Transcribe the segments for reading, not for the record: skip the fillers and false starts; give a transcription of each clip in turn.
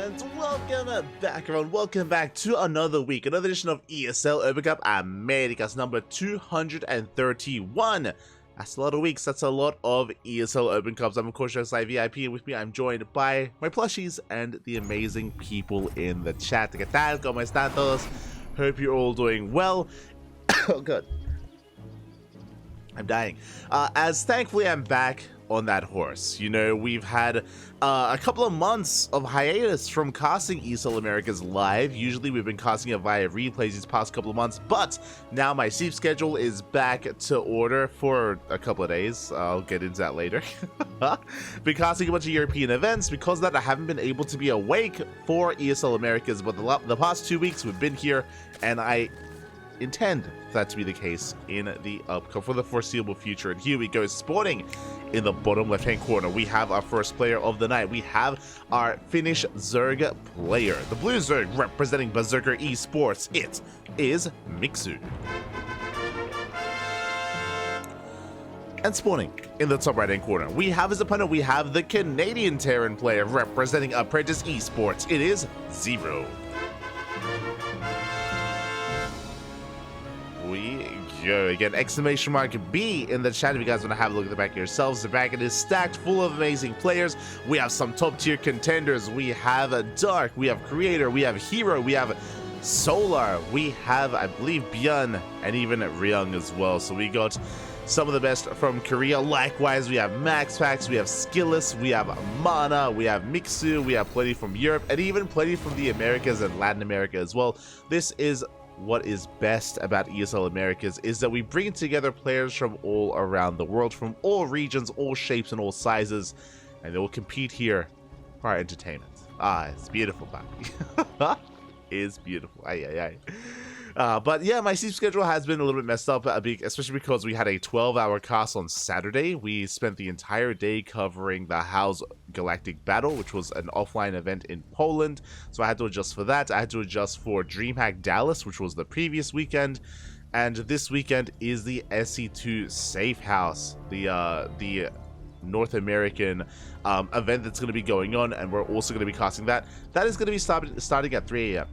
and welcome back everyone, welcome back to another week, another edition of ESL Open Cup Americas number 231. That's a lot of weeks, that's a lot of ESL Open Cups. I'm of course your ZvT, and with me I'm joined by my plushies and the amazing people in the chat. ¿Qué tal? ¿Cómo están todos? Hope you're all doing well. Oh god, I'm dying. As thankfully I'm back on that horse. You know, we've had a couple of months of hiatus from casting ESL Americas live. Usually we've been casting it via replays these past couple of months, but now my sleep schedule is back to order for a couple of days. I'll get into that later. Been casting a bunch of European events. Because of that, I haven't been able to be awake for ESL Americas, but the past 2 weeks we've been here, and I intend for that to be the case in the upcoming for the foreseeable future. And here we go, spawning in the bottom left hand corner, we have our first player of the night. We have our Finnish Zerg player, the blue Zerg representing Berserker Esports. It is Mixu. And spawning in the top right hand corner, we have his opponent. We have the Canadian Terran player representing Apprentice Esports. It is Zero. We go again, exclamation mark B in the chat if you guys want to have a look at the back yourselves. The bracket is stacked full of amazing players. We have some top tier contenders. We have Dark, we have Creator, we have Hero, we have Solar, we have, I believe, Björn, and even Ryung as well. So we got some of the best from Korea. Likewise, we have MaxFax, we have Skilless, we have Mana, we have Mixu, we have plenty from Europe, and even plenty from the Americas and Latin America as well. This is what is best about ESL Americas, is that we bring together players from all around the world, from all regions, all shapes, and all sizes, and they will compete here for our entertainment. It's beautiful, Bobby. It's beautiful. But yeah, my sleep schedule has been a little bit messed up, especially because we had a 12-hour cast on Saturday. We spent the entire day covering the House Galactic Battle, which was an offline event in Poland. So I had to adjust for that. I had to adjust for DreamHack Dallas, which was the previous weekend. And this weekend is the SC2 Safe House, the North American event that's going to be going on. And we're also going to be casting that. That is going to be starting at 3 a.m.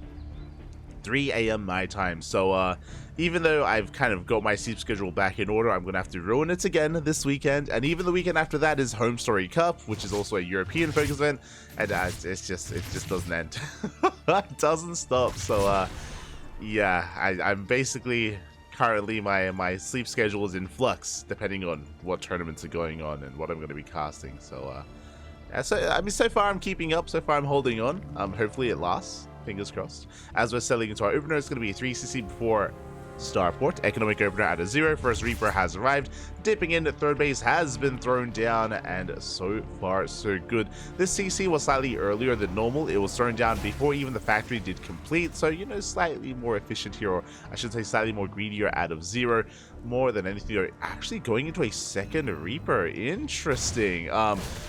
3 a.m. my time. So even though I've kind of got my sleep schedule back in order, I'm gonna have to ruin it again this weekend. And even the weekend after that is Home Story Cup, which is also a European focus event, and it just doesn't end. It doesn't stop. So yeah, I'm basically currently my sleep schedule is in flux depending on what tournaments are going on and what I'm going to be casting. So yeah, so I mean, so far I'm keeping up, so far I'm holding on. Hopefully it lasts. Fingers crossed. As we're selling into our opener, it's going to be a 3cc before Starport. Economic opener at a 0. First Reaper has arrived. Dipping in, third base has been thrown down, and so far so good. This CC was slightly earlier than normal. It was thrown down before even the factory did complete, so you know, slightly more efficient here, or I should say slightly more greedier out of 0. More than anything, they're actually going into a second Reaper. Interesting.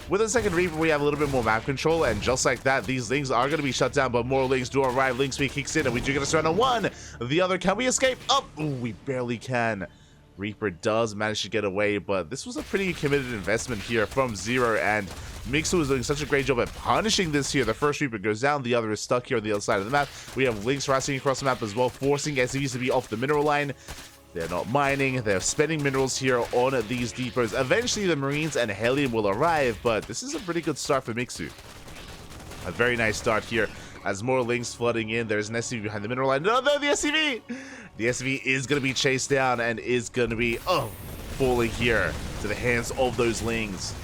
With a second Reaper, we have a little bit more map control, and just like that, these links are going to be shut down, but more links do arrive. Link speed kicks in, and we do get a surround on one. The other, can we escape? Oh, we barely can. Reaper does manage to get away, but this was a pretty committed investment here from Zero, and Mixu is doing such a great job at punishing this here. The first Reaper goes down, the other is stuck here on the other side of the map. We have links racing across the map as well, forcing SCVs to be off the mineral line. They're not mining, they're spending minerals here on these depots. Eventually the Marines and Helium will arrive, but this is a pretty good start for Mixu. A very nice start here as more links flooding in. There's an SCV behind the mineral line. No, the SCV! The SCV is going to be chased down and is going to be, falling here to the hands of those lings.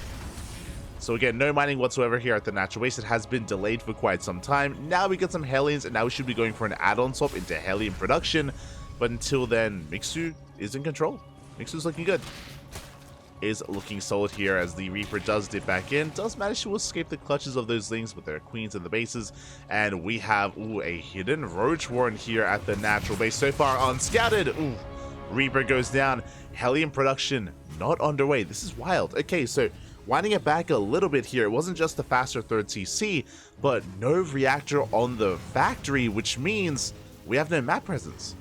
So again, no mining whatsoever here at the natural base. It has been delayed for quite some time. Now we get some Hellions, and now we should be going for an add-on swap into Hellion production. But until then, Mixu is in control. Mixu's looking good. Is looking solid here as the Reaper does dip back in. Does manage to escape the clutches of those lings with their queens and the bases. And we have, a hidden Roach Warren here at the natural base. So far unscouted. Reaper goes down. Hellion production not underway. This is wild. Okay, so winding it back a little bit here. It wasn't just the faster third CC, but no reactor on the factory, which means we have no map presence.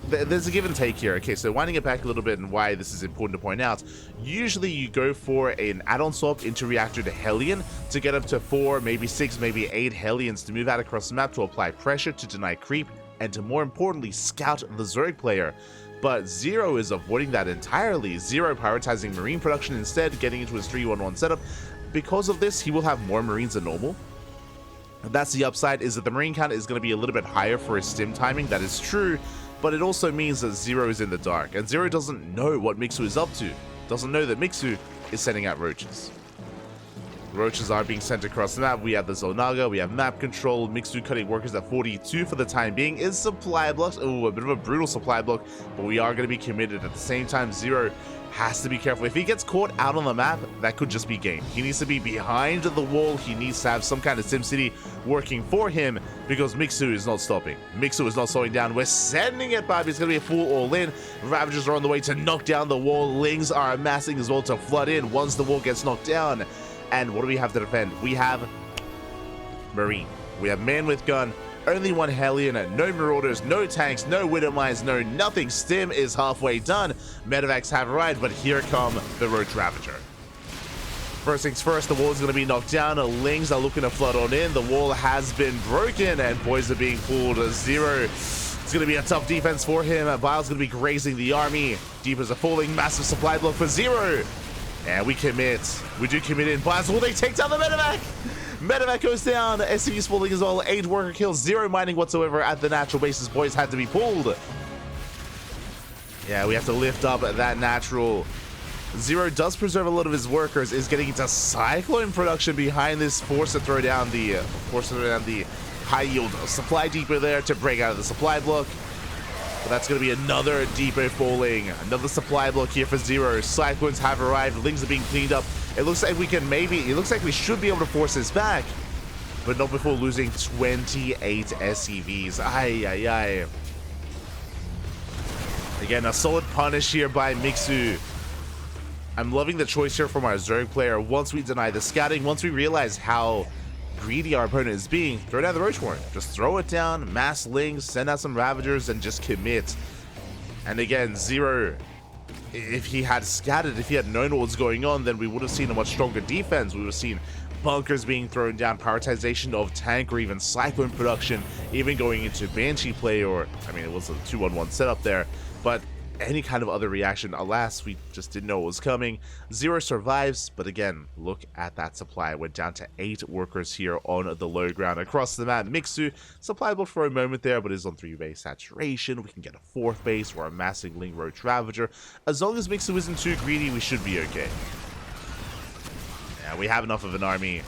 there's a give and take here. Okay, so winding it back a little bit and why this is important to point out. Usually you go for an add-on swap into reactor to Hellion to get up to 4, maybe 6, maybe 8 Hellions to move out across the map to apply pressure, to deny creep, and to more importantly scout the Zerg player. But Zero is avoiding that entirely. Zero prioritizing Marine production instead, getting into his 3-1-1 setup. Because of this, he will have more Marines than normal. That's the upside, is that the Marine count is going to be a little bit higher for his stim timing. That is true, but it also means that Zero is in the dark, and Zero doesn't know what Mixu is up to. Doesn't know that Mixu is sending out roaches. Roaches are being sent across the map. We have the Zonaga, we have map control. Mixu cutting workers at 42 for the time being. Is supply blocks. Oh, a bit of a brutal supply block, but we are going to be committed. At the same time, Zero has to be careful. If he gets caught out on the map, that could just be game. He needs to be behind the wall. He needs to have some kind of SimCity working for him, because Mixu is not stopping. Mixu is not slowing down. We're sending it, Bob. It's going to be a full all-in. Ravagers are on the way to knock down the wall. Lings are amassing as well to flood in once the wall gets knocked down. And what do we have to defend? We have Marine. We have man with gun. Only one Hellion, no Marauders, no tanks, no Widowmines, no nothing. Stim is halfway done. Medevacs have arrived, but here come the Roach Ravager. First things first, the wall is going to be knocked down. Lings are looking to flood on in. The wall has been broken, and boys are being pulled. Zero. It's going to be a tough defense for him. Bile's going to be grazing the army. Deepers are falling. Massive supply block for Zero. And we commit. We do commit in. Biles, will they take down the Medevac? Medevac goes down. SCV's falling as well. 8 worker kills. 0 mining whatsoever at the natural bases. Boys had to be pulled. Yeah, we have to lift up that natural. Zero does preserve a lot of his workers. Is getting into Cyclone production behind this. Forced to throw down the high yield supply depot there to break out of the supply block. But that's going to be another depot falling. Another supply block here for Zero. Cyclones have arrived. Lings are being cleaned up. It looks like we can it looks like we should be able to force this back. But not before losing 28 SCVs. Ay, ay, ay. Again, a solid punish here by Mixu. I'm loving the choice here from our Zerg player. Once we deny the scouting, once we realize how greedy our opponent is being, throw down the Roach Warren. Just throw it down, mass Lings, send out some Ravagers, and just commit. And again, Zero, if he had scattered, if he had known what was going on, then we would have seen a much stronger defense. We would have seen bunkers being thrown down, prioritization of tank or even Cyclone production, even going into Banshee play, or, I mean, it was a 2-1-1 setup there, but any kind of other reaction. Alas, we just didn't know what was coming. Zero survives, but again, look at that supply. We're down to 8 workers here on the low ground across the map. Mixu, supplyable for a moment there, but is on 3-base saturation. We can get a 4th base. We're amassing Ling Roach Ravager. As long as Mixu isn't too greedy, we should be okay. Yeah, we have enough of an army.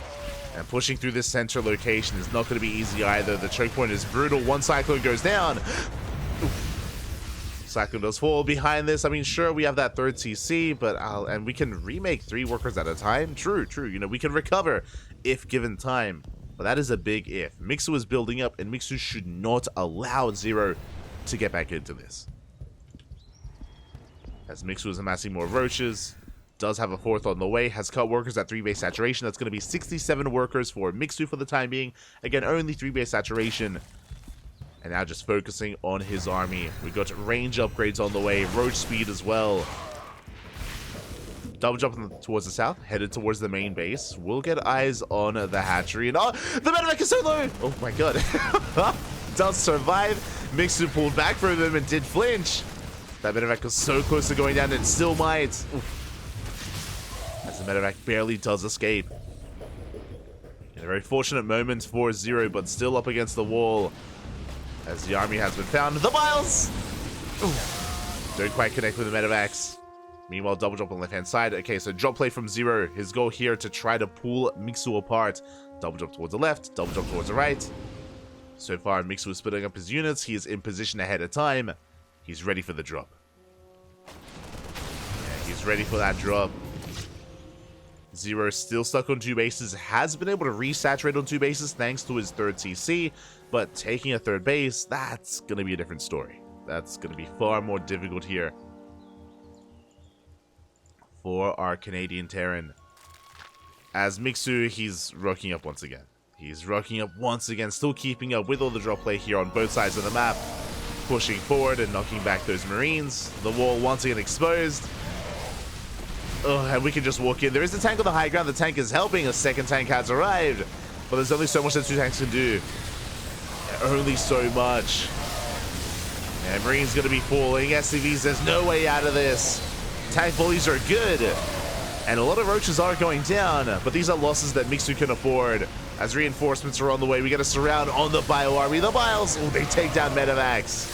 And pushing through this center location is not going to be easy either. The choke point is brutal. One Cyclone goes down. Oof. Cyclone does fall behind this. I mean, sure, we have that 3rd CC, but and we can remake 3 workers at a time. True. You know, we can recover if given time, but that is a big if. Mixu is building up, and Mixu should not allow Zero to get back into this. As Mixu is amassing more roaches, does have a 4th on the way, has cut workers at 3-base saturation. That's going to be 67 workers for Mixu for the time being. Again, only 3-base saturation. And now just focusing on his army. We got range upgrades on the way, roach speed as well. Double jump towards the south, headed towards the main base. We'll get eyes on the hatchery. And oh, the Medevac is so low! Oh my god. Does survive. Mixu pulled back from him and did flinch. That Medevac was so close to going down and still might. Oof. As the Medevac barely does escape. In a very fortunate moment for Zero, but still up against the wall. As the army has been found. The Biles! Ooh. Don't quite connect with the Medevacs. Meanwhile, double jump on the left-hand side. Okay, so drop play from Zero. His goal here to try to pull Mixu apart. Double jump towards the left, double jump towards the right. So far, Mixu is splitting up his units. He is in position ahead of time. He's ready for the drop. Yeah, he's ready for that drop. Zero still stuck on 2 bases. Has been able to resaturate on 2 bases thanks to his 3rd CC. But taking a 3rd base, that's going to be a different story. That's going to be far more difficult here for our Canadian Terran. As Mixu, he's rocking up once again. He's rocking up once again, still keeping up with all the drop play here on both sides of the map. pushing forward and knocking back those Marines. The wall once again exposed. Oh, and we can just walk in. There is a tank on the high ground. The tank is helping. A second tank has arrived. But there's only so much that two tanks can do. Only so much. And Marine's going to be falling. SCVs, there's no way out of this. Tank volleys are good. And a lot of roaches are going down. But these are losses that Mixu can afford. As reinforcements are on the way, we get a surround on the Bio Army. The Biles, oh, they take down Metavacs.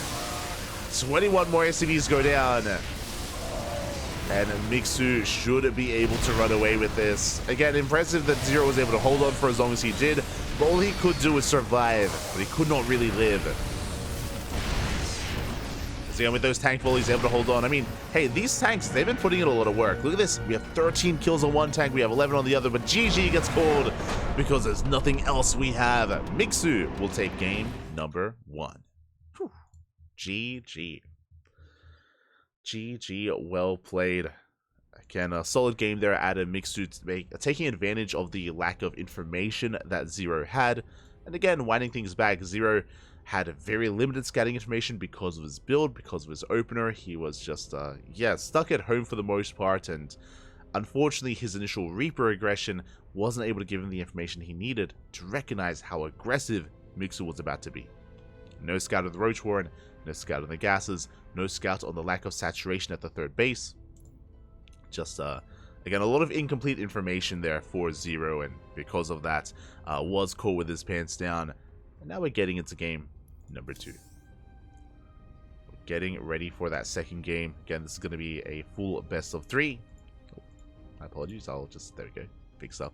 21 more SCVs go down. And Mixu should be able to run away with this. Again, impressive that Zero was able to hold on for as long as he did. But all he could do was survive. But he could not really live. So again, with those tank volleys, able to hold on. I mean, hey, these tanks, they've been putting in a lot of work. Look at this. We have 13 kills on one tank. We have 11 on the other. But GG gets called because there's nothing else we have. Mixu will take game number 1. Whew. GG. GG, well played. Again, a solid game there at a Mixu, taking advantage of the lack of information that Zero had. And again, winding things back, Zero had very limited scouting information because of his build, because of his opener. He was just, stuck at home for the most part, and unfortunately his initial Reaper aggression wasn't able to give him the information he needed to recognize how aggressive Mixu was about to be. No scout of the Roach Warren, no scout on the gases, no scout on the lack of saturation at the third base. Just, again, a lot of incomplete information there for Zero, and because of that, was caught with his pants down. And now we're getting into game number 2. We're getting ready for that second game. Again, this is going to be a full best of 3. Oh, my apologies, I'll just, there we go, fix up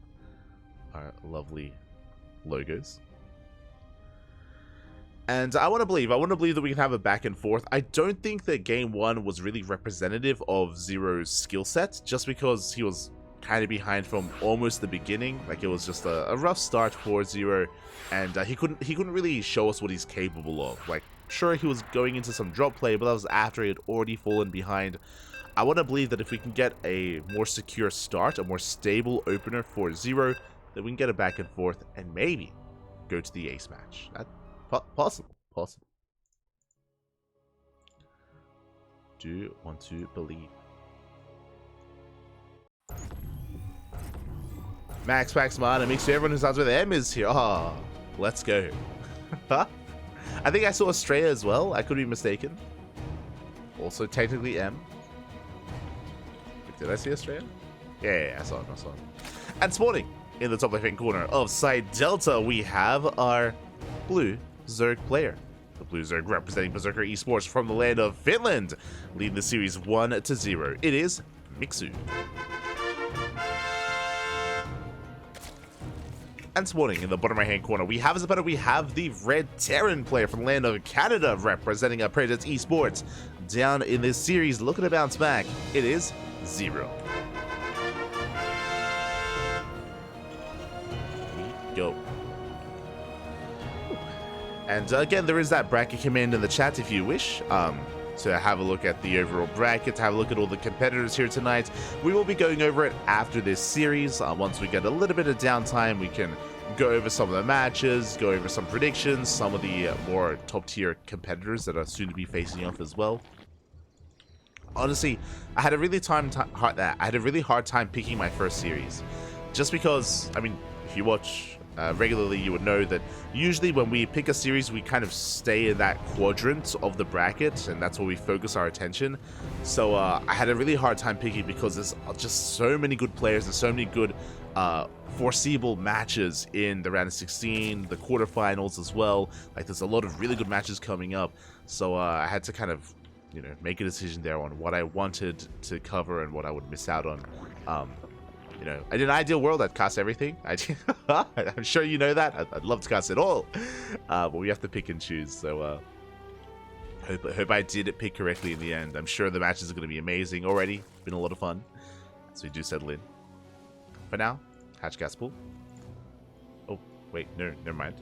our lovely logos. And I want to believe that we can have a back and forth. I don't think that game 1 was really representative of Zero's skill set, just because he was kind of behind from almost the beginning. Like, it was just a rough start for Zero, and he couldn't really show us what he's capable of. Like, sure, he was going into some drop play, but that was after he had already fallen behind. I want to believe that if we can get a more secure start, a more stable opener for Zero, that we can get a back and forth and maybe go to the ace match. Possible. Do want to believe. Max Mana makes sure everyone who starts with M is here. Oh, let's go. I think I saw Australia as well. I could be mistaken. Also technically M. Did I see Australia? Yeah, I saw him. And spawning in the top left-hand corner of side Delta, we have our blue Zerg player. The blue Zerg representing Berserker Esports from the land of Finland, leading the series 1-0. It is Mixu. And spawning in the bottom right hand corner, we have as a better, we have the Red Terran player from the land of Canada, representing our Predators Esports. Down in this series, looking to bounce back, it is Zero. We go. And again, there is that bracket command in the chat if you wish to have a look at the overall bracket, to have a look at all the competitors here tonight. We will be going over it after this series. Once we get a little bit of downtime, we can go over some of the matches, go over some predictions, some of the more top-tier competitors that are soon to be facing off as well. Honestly, I had a really hard time picking my first series, just because, I mean, if you watch regularly, you would know that usually when we pick a series, we kind of stay in that quadrant of the bracket, and that's where we focus our attention. So I had a really hard time picking because there's just so many good players and so many good foreseeable matches in the round of 16, the quarterfinals as well. Like, there's a lot of really good matches coming up. So I had to kind of, you know, make a decision there on what I wanted to cover and what I would miss out on. You know, in an ideal world, I'd cast everything. I'm sure you know that. I'd love to cast it all. But we have to pick and choose. So hope I did pick correctly in the end. I'm sure the matches are going to be amazing already. Been a lot of fun. So we do settle in. For now, hatch gas pool. Oh, Wait, no, never mind.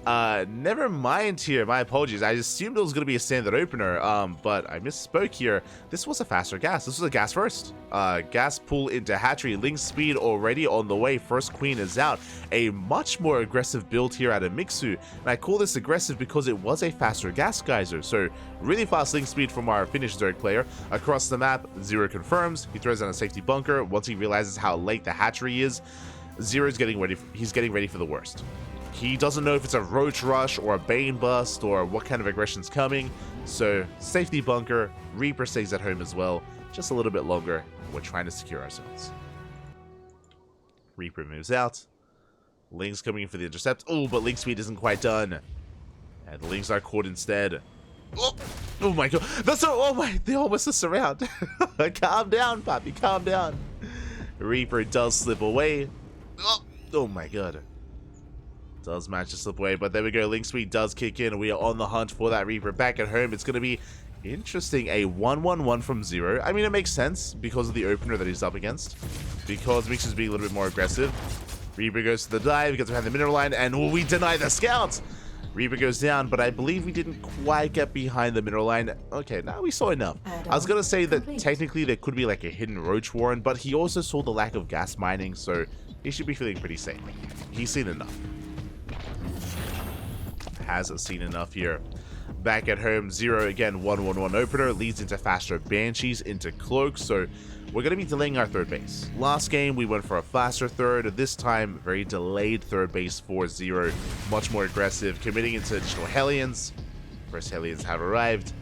Never mind here. My apologies. I assumed it was going to be a standard opener, but I misspoke here. This was a faster gas. This was a gas first. Gas pull into hatchery. Link speed already on the way. First queen is out. A much more aggressive build here out of Mixu. And I call this aggressive because it was a faster gas geyser. So really fast link speed from our Finnish Zerg player. Across the map, Zero confirms. He throws down a safety bunker. Once he realizes how late the hatchery is, Zero's getting ready. He's getting ready for the worst. He doesn't know if it's a roach rush or a bane bust or what kind of aggression's coming. So safety bunker, Reaper stays at home as well, just a little bit longer. We're trying to secure ourselves. Reaper moves out. Link's coming in for the intercept. Oh, but link speed isn't quite done. And the links are caught instead. Oh my god. That's so, oh my, they almost a surround. Calm down, Poppy, calm down. Reaper does slip away. Oh my god. Does manage to slip away, but there we go. Link speed does kick in. We are on the hunt for that Reaper back at home. It's going to be interesting. A 1-1-1 from Zero. I mean, it makes sense because of the opener that he's up against. Because Mixu's being a little bit more aggressive. Reaper goes to the dive, gets behind the mineral line, and we deny the scouts. Reaper goes down, but I believe we didn't quite get behind the mineral line. Okay, now we saw enough. I was going to say that technically there could be like a hidden roach warren, but he also saw the lack of gas mining, so he should be feeling pretty safe. He's seen enough. Hasn't seen enough here. Back at home, Zero again, 1-1-1 opener, leads into faster Banshees, into Cloaks, so we're going to be delaying our third base. Last game, we went for a faster third. This time, very delayed third base for Zero. Much more aggressive, committing into additional Hellions. First Hellions have arrived,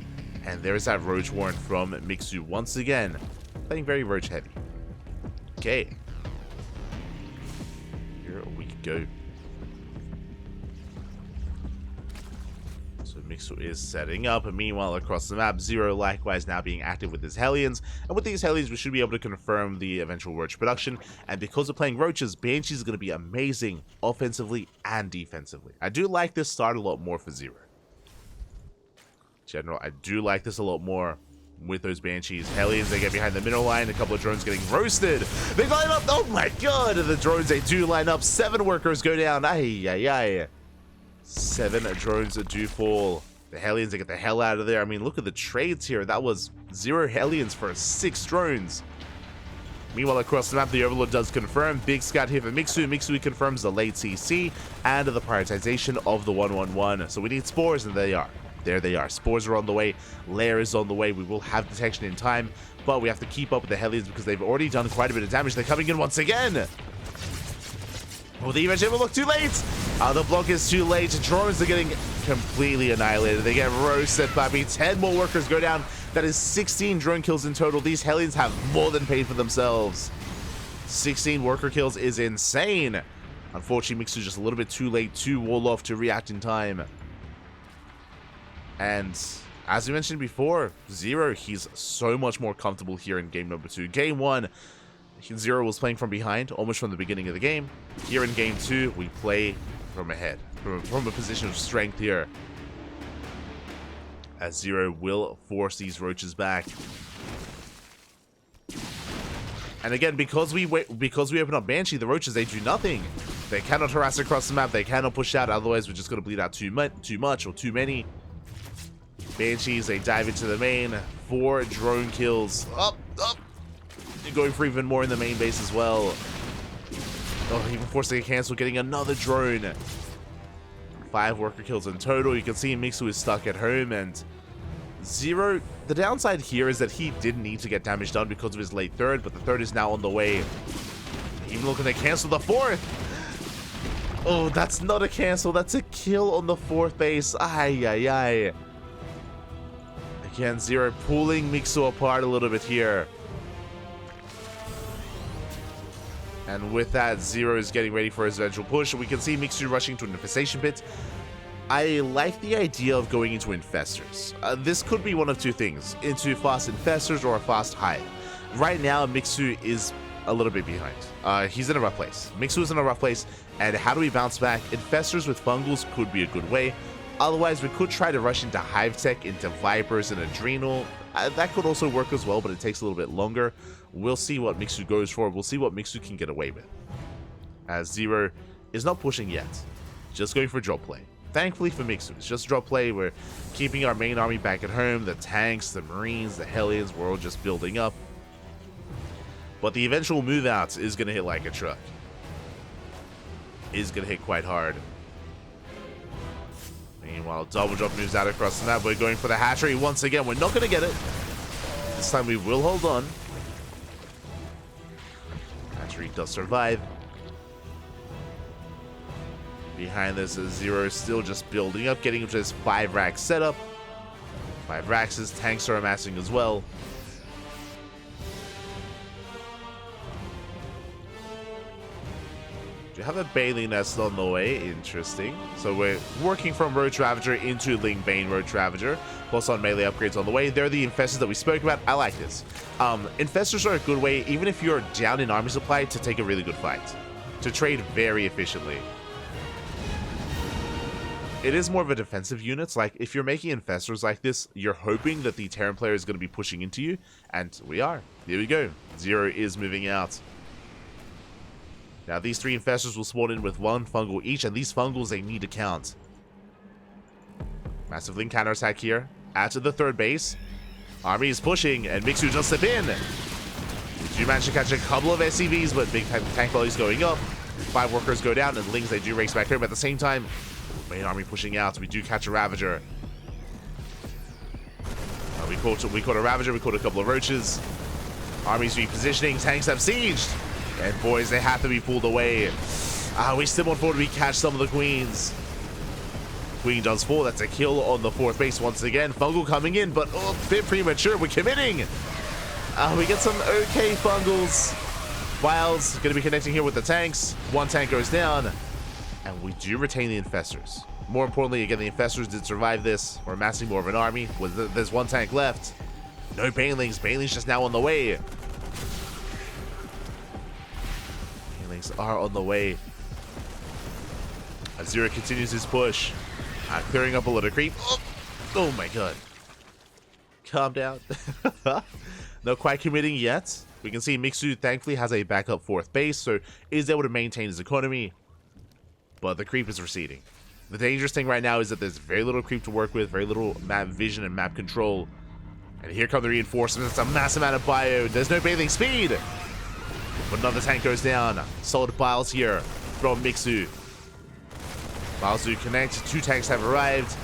and there's that Roach Warren from Mixu once again, playing very Roach heavy. Okay. Here we go. Mixu is setting up, and meanwhile across the map, Zero likewise now being active with his Hellions, and with these Hellions we should be able to confirm the eventual Roach production, and because we're playing Roaches, Banshees is going to be amazing offensively and defensively. I do like this start a lot more for Zero. General, I do like this a lot more with those Banshees. Hellions, they get behind the middle line, a couple of drones getting roasted. They line up, oh my god, the drones, they do line up, 7 workers go down, ay, ay, ay. 7 drones do fall. The Hellions, they get the hell out of there. I mean, look at the trades here. That was 0 Hellions for 6 drones. Meanwhile, across the map, the Overlord does confirm. Big scout here for Mixu. Mixu confirms the late CC and the prioritization of the 1-1-1. So we need spores, and there they are. There they are. Spores are on the way. Lair is on the way. We will have detection in time, but we have to keep up with the Hellions because they've already done quite a bit of damage. They're coming in once again. Oh, the event will look too late. The block is too late. Drones are getting completely annihilated. They get roasted, puppy. 10 more workers go down. That is 16 drone kills in total. These Hellions have more than paid for themselves. 16 worker kills is insane. Unfortunately, Mixu just a little bit too late to wall off to react in time. And as we mentioned before, Zero, he's so much more comfortable here in game number 2. Game 1, Zero was playing from behind, almost from the beginning of the game. Here in game 2, we play from ahead, from a position of strength here. As Zero will force these roaches back. And again, because we open up Banshee, the roaches, they do nothing. They cannot harass across the map, they cannot push out, otherwise we're just going to bleed out too much or too many. Banshees, they dive into the main. 4 drone kills. Up. Going for even more in the main base as well. Oh, even forcing a cancel, getting another drone. 5 worker kills in total. You can see Mixu is stuck at home, and Zero, the downside here is that he didn't need to get damage done because of his late third, but the third is now on the way. Even looking to cancel the 4th. Oh, that's not a cancel, that's a kill on the 4th base. Ay, ay, ay. Again, Zero pulling Mixu apart a little bit here. And with that, Zero is getting ready for his eventual push. We can see Mixu rushing to an infestation pit. I like the idea of going into infestors. This could be one of 2 things. Into fast infestors or a fast hive. Right now, Mixu is a little bit behind. He's in a rough place. Mixu is in a rough place. And how do we bounce back? Infestors with fungals could be a good way. Otherwise, we could try to rush into hive tech, into vipers and adrenal. That could also work as well, but it takes a little bit longer. We'll see what Mixu goes for. We'll see what Mixu can get away with. As Zero is not pushing yet. Just going for drop play. Thankfully for Mixu, it's just drop play. We're keeping our main army back at home. The tanks, the marines, the Hellions, we're all just building up. But the eventual move out is going to hit like a truck. Is going to hit quite hard. Meanwhile, double drop moves out across the map. We're going for the hatchery once again. We're not going to get it. This time we will hold on. Hatchery does survive. Behind this is Zero still just building up, getting just 5 racks set up. 5 racks, his tanks are amassing as well. You have a Bailey Nest on the way. Interesting. So we're working from Roach Ravager into Ling Bane Roach Ravager. Plus on melee upgrades on the way. They're the Infestors that we spoke about. I like this. Infestors are a good way, even if you're down in army supply, to take a really good fight. To trade very efficiently. It is more of a defensive unit. Like, if you're making Infestors like this, you're hoping that the Terran player is going to be pushing into you. And we are. Here we go. Zero is moving out. Now, these 3 Infestors will spawn in with 1 fungal each, and these fungals, they need to count. Massive Link counterattack here. Add to the 3rd base. Army is pushing, and Mixu just slip in. We do manage to catch a couple of SCVs, but big tank values going up. 5 workers go down, and Lings, they do race back home. At the same time, main army pushing out. We do catch a Ravager. We caught a Ravager. We caught a couple of Roaches. Army's repositioning. Tanks have sieged. And boys, they have to be pulled away. We still on forward. We catch some of the Queens. Queen does fall. That's a kill on the 4th base once again. Fungal coming in, but a bit premature. We're committing. We get some okay Fungals. Wiles going to be connecting here with the tanks. 1 tank goes down. And we do retain the Infestors. More importantly, again, the Infestors did survive this. We're amassing more of an army. There's 1 tank left. No Banelings. Banelings just now on the way. Banelings are on the way. Zero continues his push. Clearing up a little creep. Oh my god. Calm down. Not quite committing yet. We can see Mixu thankfully has a backup 4th base, so is able to maintain his economy. But the creep is receding. The dangerous thing right now is that there's very little creep to work with, very little map vision and map control. And here come the reinforcements. It's a massive amount of bio. There's no bathing speed. But another tank goes down. Solid piles here from Mixu. Piles do connect. 2 tanks have arrived.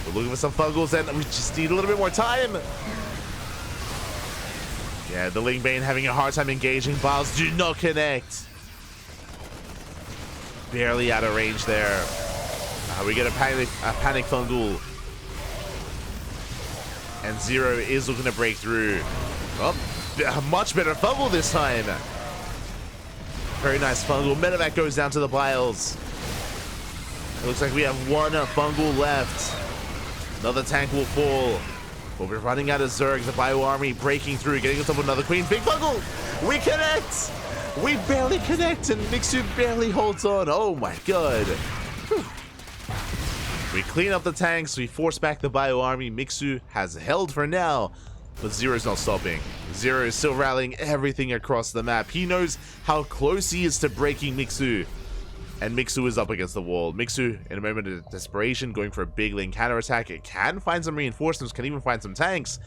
We're looking for some Fungals, and we just need a little bit more time. Yeah, the Ling Bane having a hard time engaging. Piles do not connect. Barely out of range there. We get a panic Fungal. And Zero is looking to break through. Oh, a much better Fungal this time. Very nice Fungal. Medevac goes down to the piles. It looks like we have 1 Fungal left. Another tank will fall. But we're running out of Zerg. The Bio Army breaking through, getting us up with another Queen. Big Fungal! We connect! We barely connect, and Mixu barely holds on. Oh my god. Whew. We clean up the tanks. We force back the Bio Army. Mixu has held for now, but Zero's not stopping. Zero is still rallying everything across the map. He knows how close he is to breaking Mixu. And Mixu is up against the wall. Mixu, in a moment of desperation, going for a big lane counterattack. It can find some reinforcements, can even find some tanks.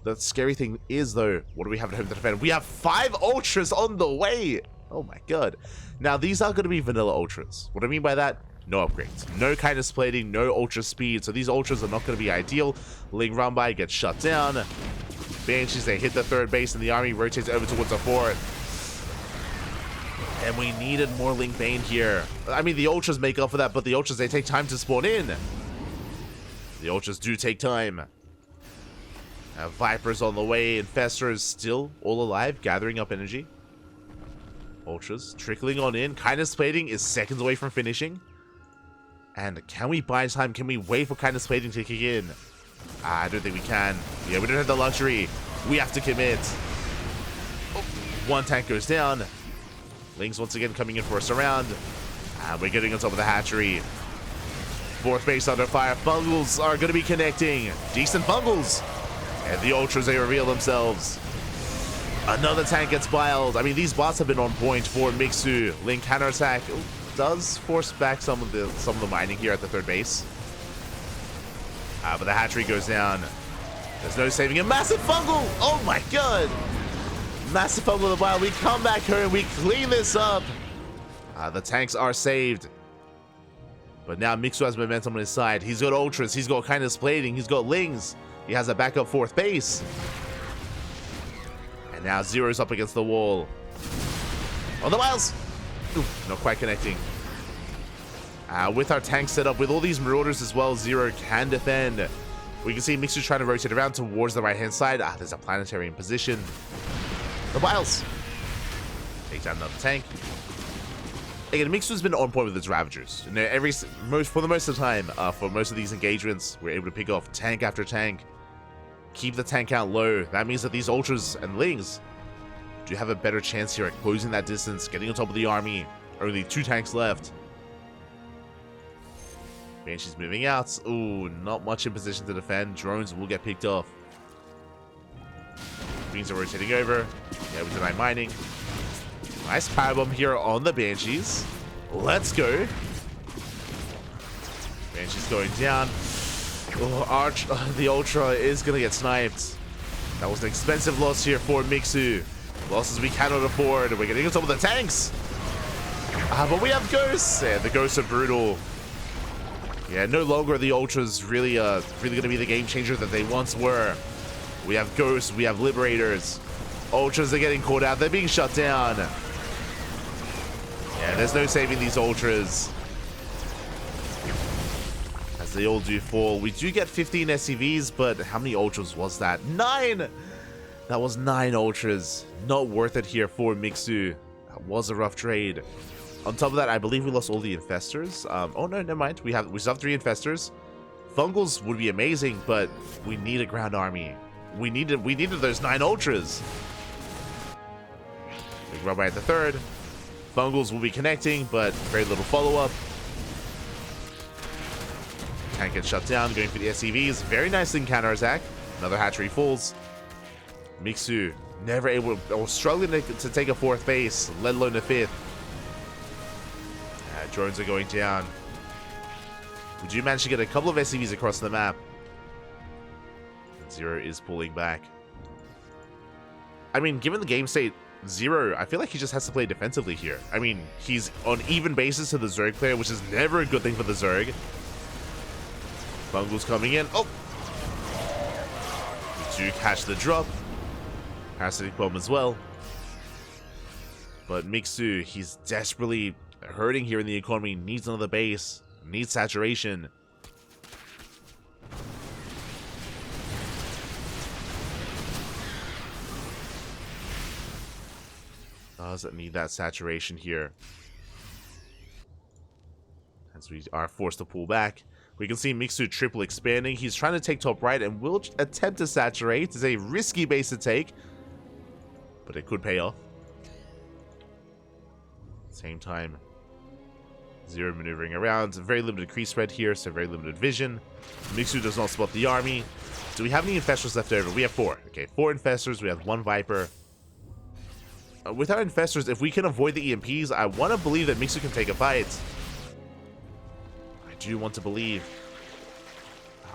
The scary thing is, though, what do we have at home to defend? We have 5 Ultras on the way! Oh my god. Now, these are going to be vanilla Ultras. What I mean by that? No upgrades. No kindness plating, no Ultra speed. So these Ultras are not going to be ideal. Ling run by, gets shut down. Banshees, they hit the 3rd base, and the army rotates over towards the 4th. And we needed more Ling Bane here. I mean, the Ultras make up for that, but the Ultras, they take time to spawn in. The Ultras do take time. Vipers on the way. Infestor is still all alive, gathering up energy. Ultras trickling on in. Kindness plating is seconds away from finishing. And can we buy time? Can we wait for kindness plating to kick in? I don't think we can. Yeah, we don't have the luxury. We have to commit. Oh, 1 tank goes down. Lings once again coming in for a surround. We're getting on top of the hatchery. 4th base under fire. Fungals are going to be connecting. Decent Fungals. And the Ultras, they reveal themselves. Another tank gets biled. I mean, these bots have been on point for Mixu. Ling counterattack. does force back some of the mining here at the third base. But the hatchery goes down. There's no saving a massive fungal. Oh my god. Massive fungal of the wild. We come back here and we clean this up. The tanks are saved. But now Mixu has momentum on his side. He's got ultras. He's got kindness plating. He's got lings. He has a backup fourth base. And now Zero's up against the wall. On the miles. Oof, not quite connecting. With our tank set up, with all these marauders as well, Zero can defend. We can see Mixu trying to rotate around towards the right-hand side. There's a planetary in position. The Wiles. Take down another tank. Again, Mixu's been on point with his Ravagers. You know, for the most of the time, for most of these engagements, we're able to pick off tank after tank. Keep the tank count low. That means that these Ultras and Lings do have a better chance here at closing that distance, getting on top of the army. Only 2 tanks left. Banshee's moving out. Ooh, not much in position to defend. Drones will get picked off. Queens are rotating over. Yeah, we deny mining. Nice power bomb here on the Banshees. Let's go. Banshee's going down. Oh, the Ultra is going to get sniped. That was an expensive loss here for Mixu. Losses we cannot afford. We're getting on top of the tanks. But we have Ghosts. Yeah, the Ghosts are brutal. Yeah, no longer are the Ultras really going to be the game changer that they once were. We have Ghosts, we have Liberators. Ultras are getting caught out. They're being shut down. Yeah, there's no saving these Ultras. As they all do fall. We do get 15 SCVs, but how many Ultras was that? 9! That was 9 Ultras. Not worth it here for Mixu. That was a rough trade. On top of that, I believe we lost all the Infestors. Oh no, never mind. We still have 3 Infestors. Fungals would be amazing, but we need a ground army. We needed those 9 Ultras. Big rubber at the third. Fungals will be connecting, but very little follow-up. Tank gets shut down, going for the SCVs. Very nice in counter-attack. Another hatchery falls. Mixu never able, or struggling to take a 4th base, let alone a 5th. Drones are going down. We do manage to get a couple of SCVs across the map. Zero is pulling back. I mean, given the game state, Zero, I feel like he just has to play defensively here. I mean, he's on even basis to the Zerg player, which is never a good thing for the Zerg. Bungle's coming in. Oh! We do catch the drop. Parasitic bomb as well. But Mixu, he's desperately hurting here in the economy, needs another base, needs saturation. Doesn't need that saturation here. As we are forced to pull back. We can see Mixu triple expanding. He's trying to take top right and will attempt to saturate. It's a risky base to take, but it could pay off. Same time, Zero maneuvering around. Very limited crease spread here, so very limited vision. Mixu does not spot the army. Do we have any Infestors left over? We have 4. Okay, 4 Infestors. We have 1 Viper. With our Infestors, if we can avoid the EMPs, I want to believe that Mixu can take a fight. I do want to believe.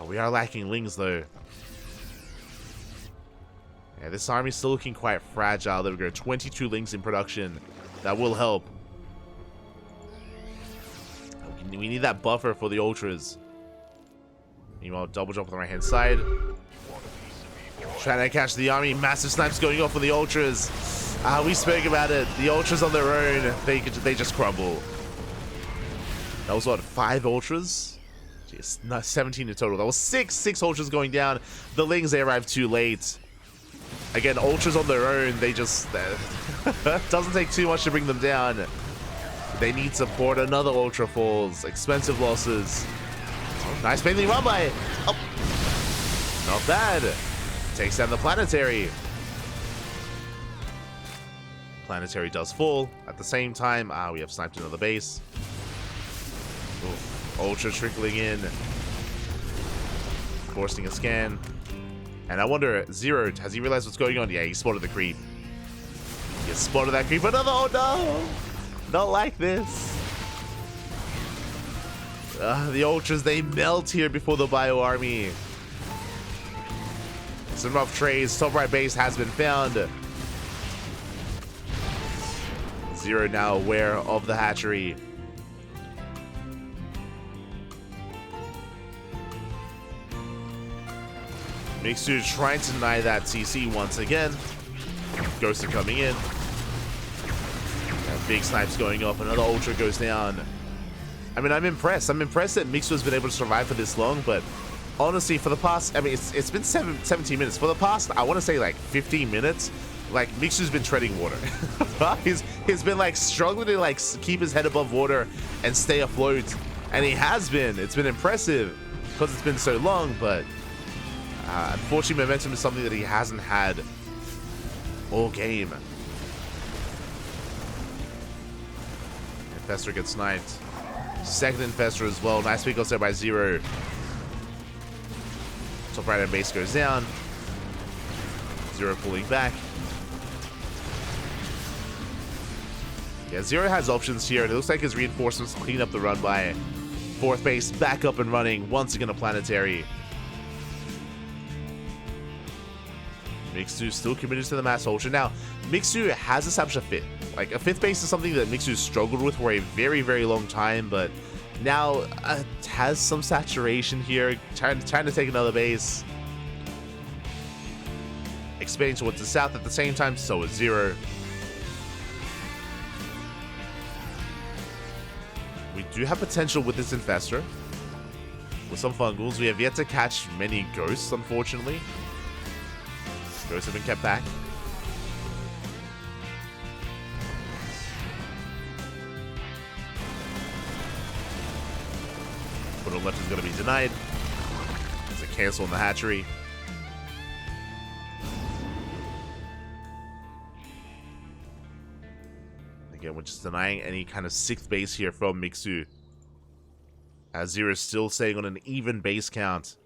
We are lacking Lings, though. Yeah, this army is still looking quite fragile. There we go. 22 Lings in production. That will help. We need that buffer for the Ultras. Meanwhile, double jump on the right-hand side. Trying to catch the army. Massive snipes going off for the Ultras. We spoke about it. The Ultras on their own, they just crumble. That was what, 5 Ultras? Jeez, not 17 in total. That was 6 Ultras going down. The Lings, they arrived too late. Again, Ultras on their own, they just doesn't take too much to bring them down. They need support. Another Ultra falls. Expensive losses. Oh, nice mainly run by. Oh, not bad. Takes down the Planetary. Planetary does fall. At the same time, we have sniped another base. Ooh, Ultra trickling in. Forcing a scan. And I wonder, Zero, has he realized what's going on? Yeah, he spotted the creep. He spotted that creep. Another, oh no! Not like this. The Ultras, they melt here before the Bio Army. Some rough trades. Top right base has been found. Zero now aware of the hatchery. Mixu trying to deny that CC once again. Ghosts are coming in. And big snipes going up. Another Ultra goes down. I mean, I'm impressed. I'm impressed that Mixu has been able to survive for this long, but honestly, for the past, I mean, it's been 17 minutes. For the past, I want to say like 15 minutes, like Mixu's been treading water. he's been like struggling to like keep his head above water and stay afloat. And he has been. It's been impressive because it's been so long, but unfortunately, momentum is something that he hasn't had all game. Infestor gets sniped. Second Infestor as well. Nice pick also by Zero. Top right and base goes down. Zero pulling back. Yeah, Zero has options here, and it looks like his reinforcements clean up the run by fourth base back up and running. Once again, a planetary. Mixu still committed to the mass ultra. Now, Mixu has established a fifth. Like, a fifth base is something that Mixu struggled with for a very, very long time, but now has some saturation here. Trying to take another base. Expanding towards the south at the same time, so is Zero. We do have potential with this Infestor. With some Fungals. We have yet to catch many Ghosts, unfortunately. Ghosts have been kept back. But on left is going to be denied. There's a cancel in the hatchery. Again, we're just denying any kind of sixth base here from Mixu. As Zero is still staying on an even base count.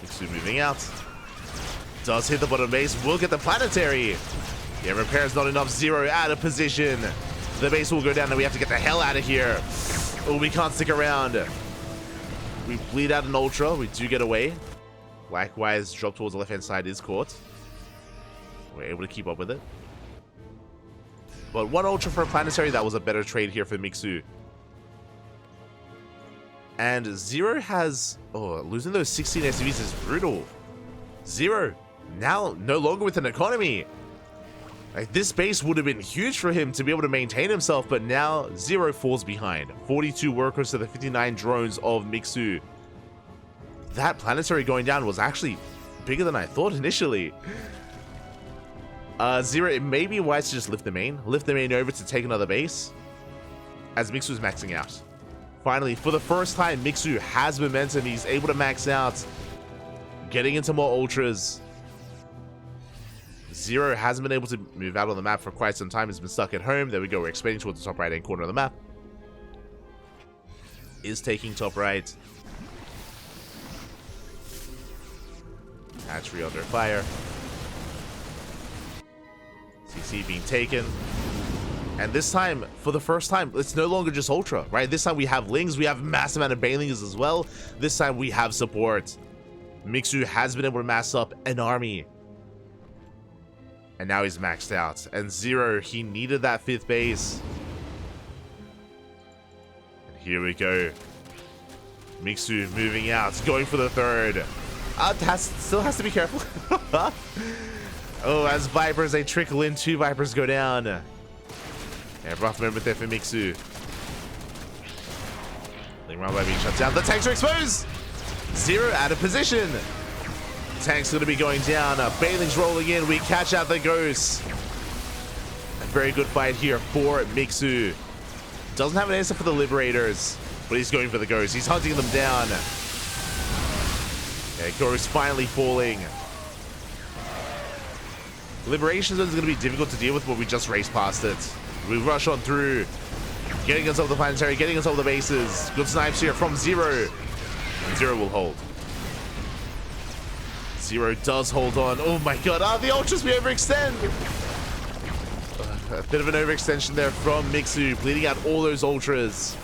Mixu moving out. Does hit the bottom base. Will get the planetary. Yeah, repair's not enough. Zero out of position. The base will go down and we have to get the hell out of here. Oh, we can't stick around. We bleed out an Ultra. We do get away. Likewise, drop towards the left-hand side is caught. We're able to keep up with it. But one Ultra for a planetary, that was a better trade here for Mixu. And Zero has... Oh, losing those 16 SUVs is brutal. Zero, now no longer with an economy. Like, this base would have been huge for him to be able to maintain himself, but now Zero falls behind. 42 workers to the 59 drones of Mixu. That planetary going down was actually bigger than I thought initially. Zero, it may be wise to just lift the main over to take another base, as Mixu's maxing out. Finally, for the first time, Mixu has momentum. He's able to max out, getting into more Ultras. Zero hasn't been able to move out on the map for quite some time. He's been stuck at home. There we go. We're expanding towards the top right-hand corner of the map. Is taking top right. Hatchery under fire. CC being taken. And this time, for the first time, it's no longer just Ultra, right? This time we have Lings. We have mass amount of Banelings as well. This time we have support. Mixu has been able to mass up an army. And now he's maxed out. And Zero, he needed that fifth base. And here we go. Mixu moving out, going for the third. Still has to be careful. Oh, as Vipers, they trickle in. 2 Vipers go down. Yeah, rough moment there for Mixu. Ling Rumble being shut down. The tanks are exposed. Zero out of position. Tank's going to be going down. Baneling's rolling in. We catch out the Ghosts. A very good fight here for Mixu. Doesn't have an answer for the Liberators, but he's going for the Ghosts. He's hunting them down. Okay, Ghost finally falling. Liberation Zone is going to be difficult to deal with, but we just race past it. We rush on through, getting us over the planetary, getting us over the bases. Good snipes here from Zero. And Zero will hold. Zero does hold on. Oh my god. The Ultras, we overextend. A bit of an overextension there from Mixu, bleeding out all those ultras.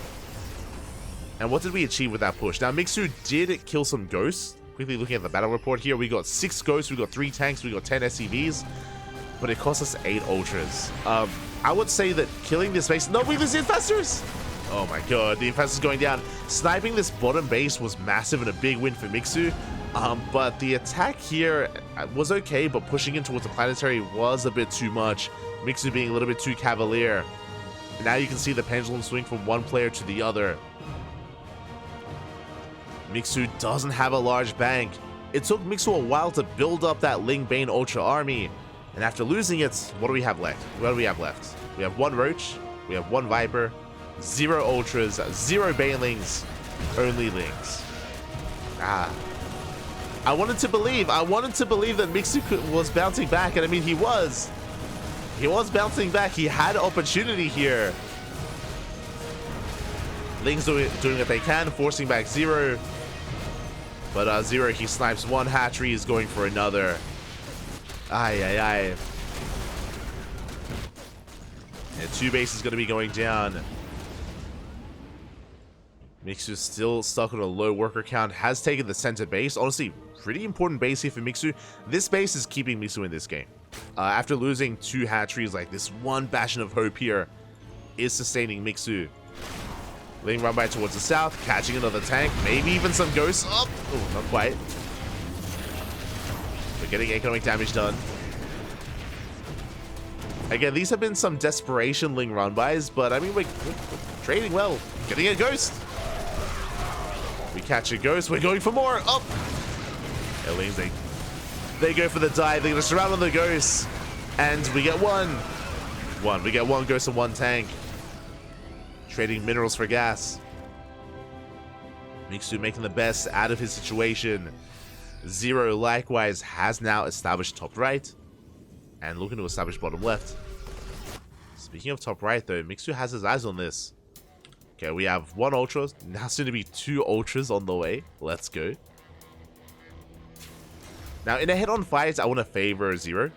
And what did we achieve with that push? Now, Mixu did kill some ghosts. Quickly looking at the battle report here, we got 6 ghosts, we got 3 tanks, we got 10 SCVs, but it cost us 8 ultras. I would say that killing this base... No, we lose the infestors! Oh my god, the infestors going down. Sniping this bottom base was massive and a big win for Mixu. But the attack here was okay, but pushing in towards the planetary was a bit too much. Mixu being a little bit too cavalier. Now you can see the pendulum swing from one player to the other. Mixu doesn't have a large bank. It took Mixu a while to build up that Ling Bane Ultra army. And after losing it, what do we have left? What do we have left? We have 1 Roach, we have 1 Viper, 0 Ultras, 0 Banelings, only Lings. I wanted to believe that Mixu was bouncing back, and I mean, he was. He was bouncing back. He had opportunity here. Lings doing what they can, forcing back 0. But 0, he snipes 1 hatchery, is going for another. Aye. Yeah, 2 bases going to be going down. Mixu still stuck on a low worker count, has taken the center base. Honestly, pretty important base here for Mixu. This base is keeping Mixu in this game. After losing 2 hatcheries, like this one bastion of hope here is sustaining Mixu. Leading run by towards the south, catching another tank, maybe even some ghosts. Oh, not quite. We're getting economic damage done. Again, these have been some desperation Ling run-bys, but I mean, we're trading well. Getting a ghost. We catch a ghost, we're going for more. Oh! Lings, they go for the dive, they're going to surround on the ghosts. And we get one. We get 1 ghost and 1 tank. Trading minerals for gas. Mixu making the best out of his situation. 0 likewise has now established top right and looking to establish bottom left. Speaking of top right though, Mixu has his eyes on this. Okay, we have 1 ultra, now soon to be 2 ultras on the way. Let's go. Now in a head-on fight, I want to favor 0,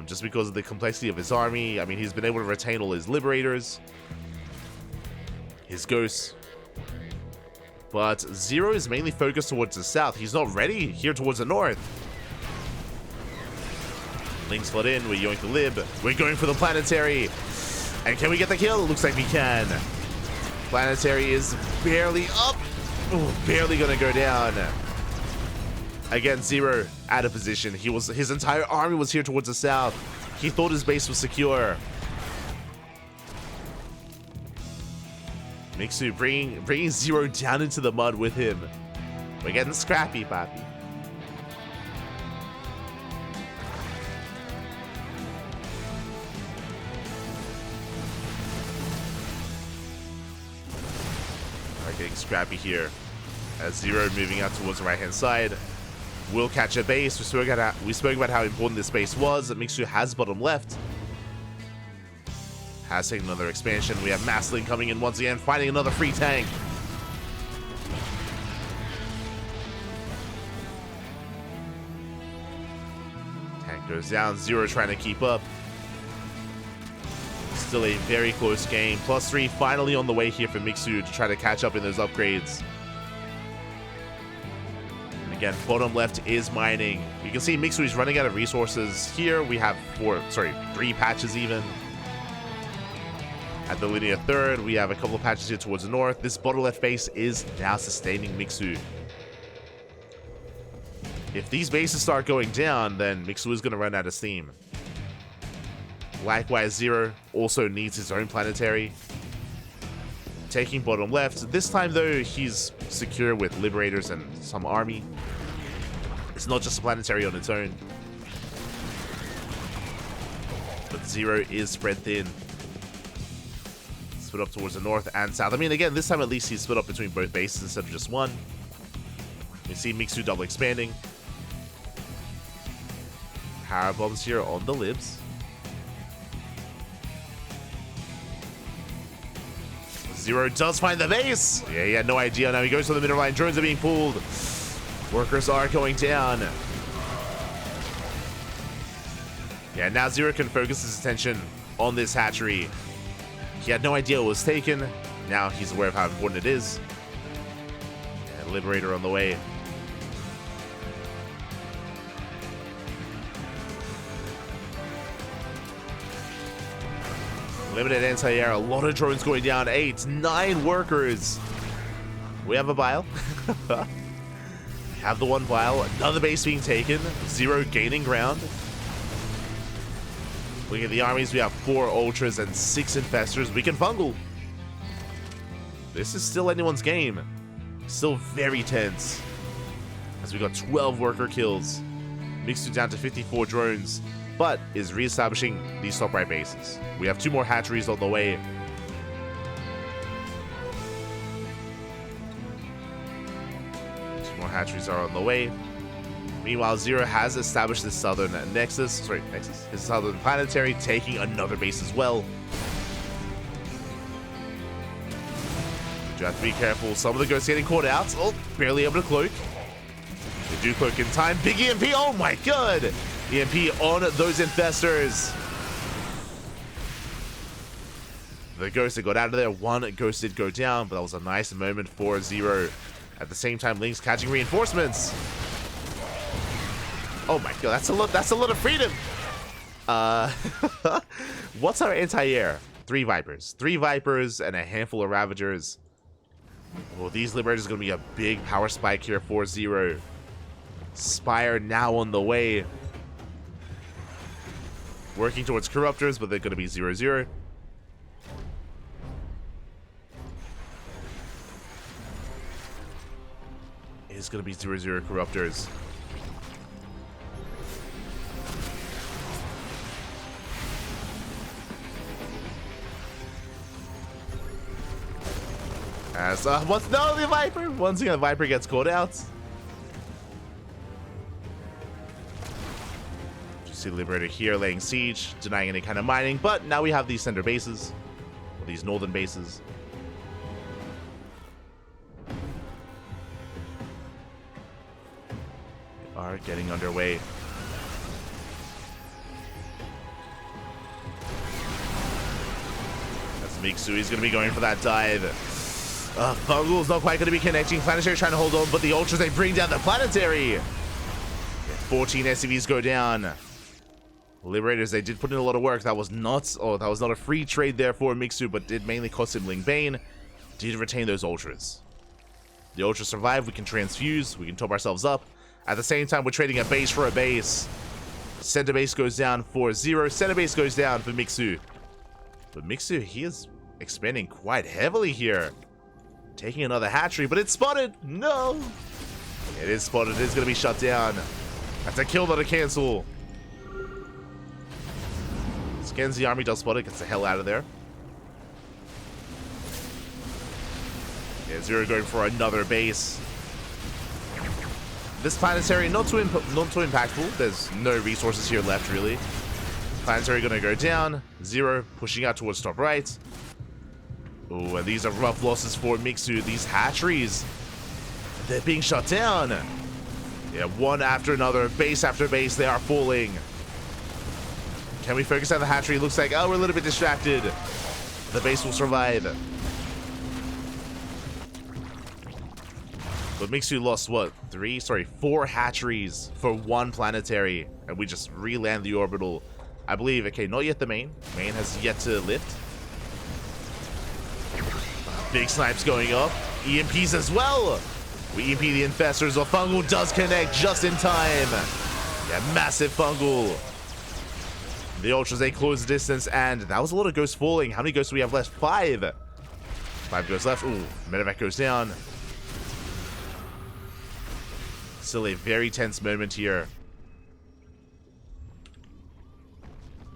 just because of the complexity of his army. I mean, he's been able to retain all his liberators, his ghosts. But 0 is mainly focused towards the south. He's not ready here towards the north. Lings flood in, we yoink the lib. We're going for the planetary. And can we get the kill? Looks like we can. Planetary is barely up. Ooh, barely gonna go down. Again, 0 out of position. His entire army was here towards the south. He thought his base was secure. Mixu bringing 0 down into the mud with him. We're getting scrappy, papi. We're getting scrappy here. As 0 moving out towards the right-hand side. Will catch a base. We spoke about how important this base was. Mixu has bottom left. Has taken another expansion. We have Massling coming in once again, finding another free tank. Tank goes down. 0 trying to keep up. Still a very close game. +3 finally on the way here for Mixu to try to catch up in those upgrades. And again, bottom left is mining. You can see Mixu is running out of resources. Here we have 3 patches even. At the linear third, we have a couple of patches here towards the north. This bottom left base is now sustaining Mixu. If these bases start going down, then Mixu is going to run out of steam. Likewise, 0 also needs his own planetary. Taking bottom left. This time, though, he's secure with liberators and some army. It's not just a planetary on its own. But 0 is spread thin. Split up towards the north and south. I mean, again, this time at least he's split up between both bases instead of just one. We see Mixu double expanding. Power bombs here on the libs. 0 does find the base. Yeah, he had no idea. Now he goes for the middle line. Drones are being pulled. Workers are going down. Yeah, now 0 can focus his attention on this hatchery. He had no idea it was taken. Now he's aware of how important it is. And Liberator on the way. Limited anti-air, a lot of drones going down. 8, 9 workers. We have a bile. Have the one bile. Another base being taken. 0 gaining ground. Looking at the armies, we have 4 ultras and 6 infestors. We can fungal. This is still anyone's game. Still very tense. As we got 12 worker kills. Mixu down to 54 drones, but is re-establishing these top right bases. We have 2 more hatcheries on the way. More hatcheries are on the way. Meanwhile, Zero has established the southern nexus. His southern planetary, taking another base as well. You have to be careful. Some of the ghosts getting caught out. Oh, barely able to cloak. They do cloak in time. Big EMP. Oh my god! EMP on those infestors. The ghost that got out of there. One ghost did go down, but that was a nice moment for Zero. At the same time, Link's catching reinforcements. Oh my god, that's a lot of freedom. What's our anti-air? 3 Vipers. 3 Vipers and a handful of Ravagers. Well, these Liberators are going to be a big power spike here for Zero. Spire now on the way. Working towards Corruptors, but they're going to be 0-0. It's going to be 0-0 Corruptors. As the Viper! Once again, the Viper gets caught out. You see the Liberator here laying siege, denying any kind of mining, but now we have these center bases, or these northern bases. They are getting underway. That's Mixu, he's going to be going for that dive. Fungal's not quite going to be connecting. Planetary trying to hold on, but the Ultras, they bring down the Planetary. 14 SCVs go down. Liberators, they did put in a lot of work. That was not a free trade there for Mixu, but did mainly cost him Ling Bane. Did retain those Ultras. The Ultras survive. We can transfuse. We can top ourselves up. At the same time, we're trading a base for a base. Center base goes down for Zero. Center base goes down for Mixu. But Mixu, he is expanding quite heavily here. Taking another hatchery, but it's spotted. No. It is spotted. It is going to be shut down. That's a kill, not a cancel. Scans the army, does spot it, gets the hell out of there. Yeah, Zero going for another base. This Planetary, not too impactful. There's no resources here left, really. Planetary going to go down. Zero pushing out towards top right. Oh, and these are rough losses for Mixu. These hatcheries, they're being shut down. Yeah, one after another, base after base, they are falling. Can we focus on the hatchery? Looks like, oh, we're a little bit distracted. The base will survive. But Mixu lost, what, 4 hatcheries for 1 planetary. And we just re-land the orbital. I believe, okay, not yet the main. Main has yet to lift. Big snipes going up. EMPs as well. We EMP the infestors. The Fungal does connect just in time. Yeah, massive Fungal. The Ultras, they close the distance, and that was a lot of ghosts falling. How many ghosts do we have left? 5. 5 ghosts left. Ooh, Medevac goes down. Still a very tense moment here.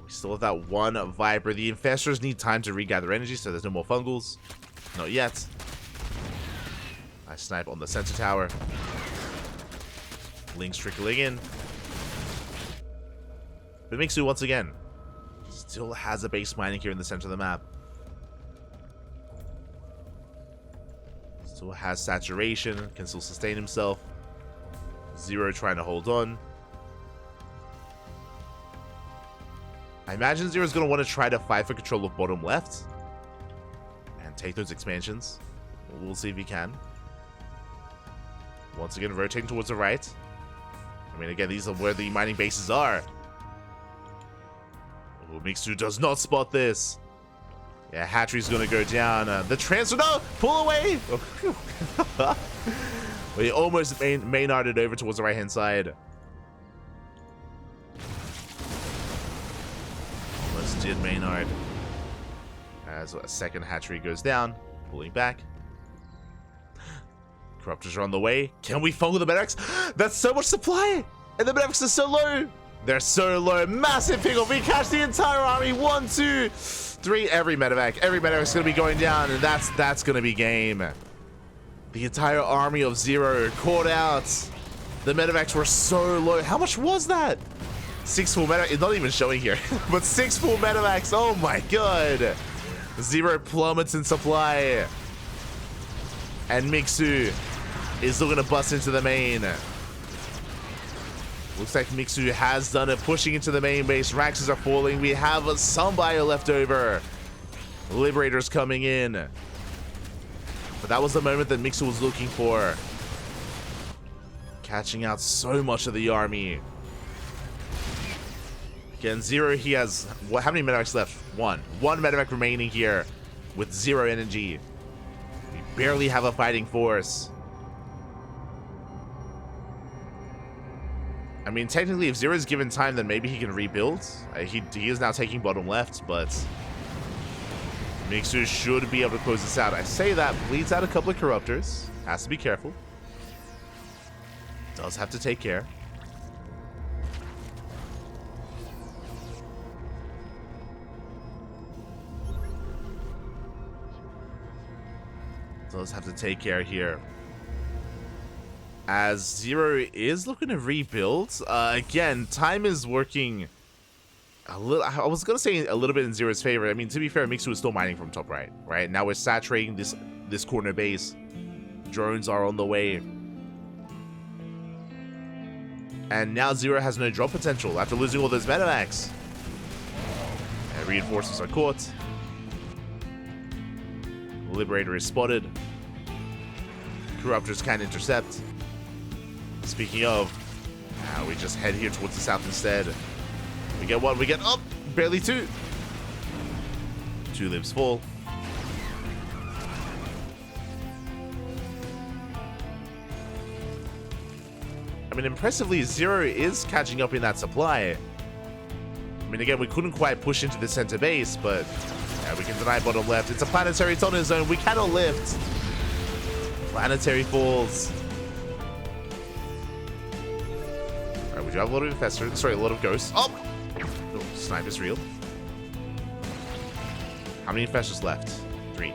We still have that 1 Viper. The infestors need time to regather energy, so there's no more Fungals. Not yet. I snipe on the center tower. Link's trickling in. But Mixu, once again, still has a base mining here in the center of the map. Still has saturation, can still sustain himself. Zero trying to hold on. I imagine Zero's going to want to try to fight for control of bottom left and take those expansions. We'll see if he can. Once again, rotating towards the right. I mean, again, these are where the mining bases are. Oh, Mixu does not spot this. Yeah, Hatchery's going to go down. The transfer, no! Pull away! We almost Maynarded over towards the right-hand side. Almost did Maynard. As a second Hatchery goes down, pulling back. Corruptors are on the way. Can we fungal the medics? That's so much supply! And the medics are so low! They're so low. Massive pickle. We catch the entire army. 1, 2, 3. Every medevac's going to be going down, and that's going to be game. The entire army of Zero caught out. The medevacs were so low. How much was that? 6 full medevacs. It's not even showing here, but 6 full medevacs. Oh my god. Zero plummets in supply. And Mixu is looking to bust into the main. Looks like Mixu has done it, pushing into the main base. Raxes are falling. We have some bio left over. Liberators coming in. But that was the moment that Mixu was looking for. Catching out so much of the army. Again, Zero, he has... how many medevacs left? One medevac remaining here with 0 energy. We barely have a fighting force. I mean, technically, if Zero is given time, then maybe he can rebuild. He is now taking bottom left, but Mixu should be able to close this out. I say that, bleeds out a couple of Corruptors. Has to be careful. Does have to take care. Does have to take care here. As Zero is looking to rebuild. Again, time is working a little... I was going to say a little bit in Zero's favor. I mean, to be fair, Mixu is still mining from top right. Right? Now we're saturating this corner base. Drones are on the way. And now Zero has no drop potential after losing all those medevacs. And reinforcements are caught. Liberator is spotted. Corruptors can intercept. Speaking of, we just head here towards the south instead. We get 1, we get up, barely 2. 2 lives full. I mean, impressively, Zero is catching up in that supply. I mean, again, we couldn't quite push into the center base, but yeah, we can deny bottom left. It's a planetary, it's on his own. We cannot lift. Planetary falls. Alright, we do have a lot of infestors. Sorry, a lot of ghosts. Oh! Oh, sniper's real. How many infestors left? 3.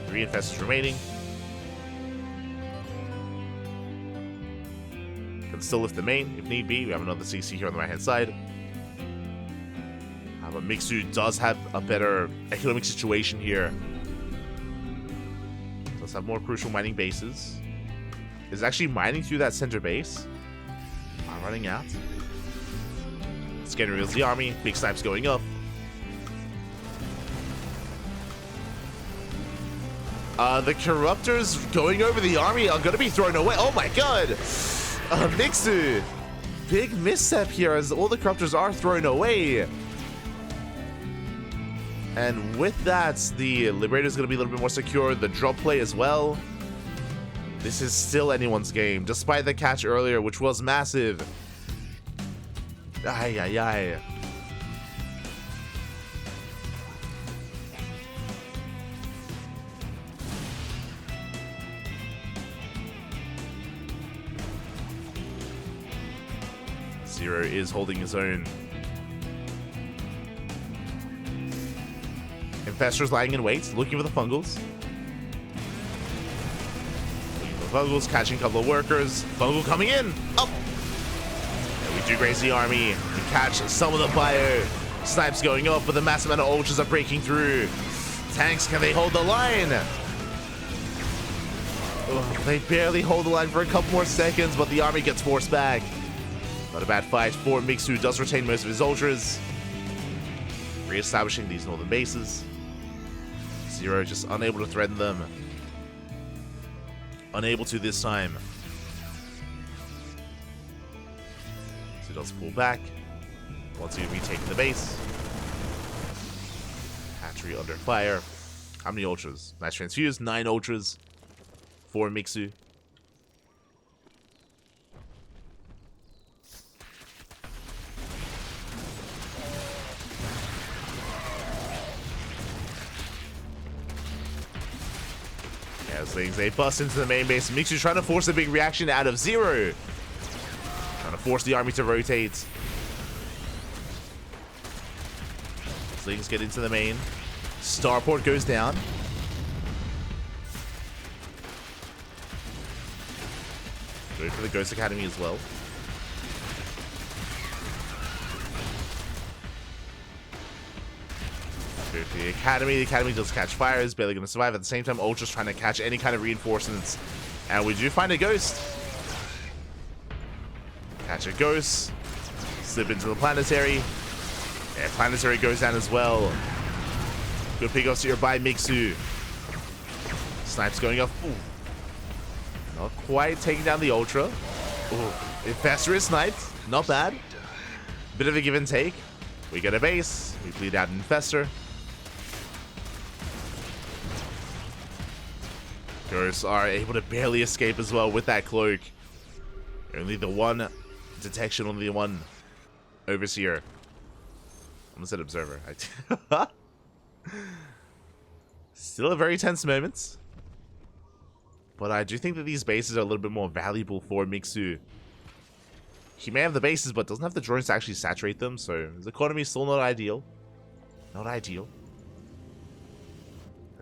3 infestors remaining. Can still lift the main if need be. We have another CC here on the right hand side. But Mixu does have a better economic situation here. Does have more crucial mining bases. Is actually mining through that center base. Not running out. Scanner reveals the army. Big snipes going up. The Corruptors going over the army are going to be thrown away. Oh my god! Mixu! Big misstep here as all the Corruptors are thrown away. And with that, the Liberator is going to be a little bit more secure. The drop play as well. This is still anyone's game, despite the catch earlier, which was massive. Ay, ay, ay. Zero is holding his own. Infestors lying in wait, looking for the fungals. Looking for the fungals, catching a couple of workers. Fungal coming in. Up. And we do graze the army. We catch some of the bio. Snipes going up, but the massive amount of ultras are breaking through. Tanks, can they hold the line? Oh, they barely hold the line for a couple more seconds, but the army gets forced back. Not a bad fight for Mixu, does retain most of his ultras. Re-establishing these northern bases. Zero just unable to threaten them. Unable to this time. So it does pull back. Once again retaking the base. Hatchery under fire. How many ultras? Nice transfuse. 9 ultras for Mixu. Things they bust into the main base. Mixu trying to force a big reaction out of Zero. Trying to force the army to rotate. Slings get into the main. Starport goes down. Go for the Ghost Academy as well. Go for the Academy does catch fire, is barely going to survive. At the same time, Ultra's trying to catch any kind of reinforcements. And we do find a Ghost. Catch a Ghost. Slip into the Planetary. Yeah, Planetary goes down as well. Good pick-offs here by Mixu. Snipes going off. Ooh. Not quite taking down the Ultra. Ooh. Infestor is sniped. Not bad. Bit of a give and take. We get a base. We bleed out an Infestor. Ghosts are able to barely escape as well with that cloak. Only the one detection, only the one Overseer. I almost said Observer. Still a very tense moment. But I do think that these bases are a little bit more valuable for Mixu. He may have the bases, but doesn't have the drones to actually saturate them, so his economy is still not ideal. Not ideal.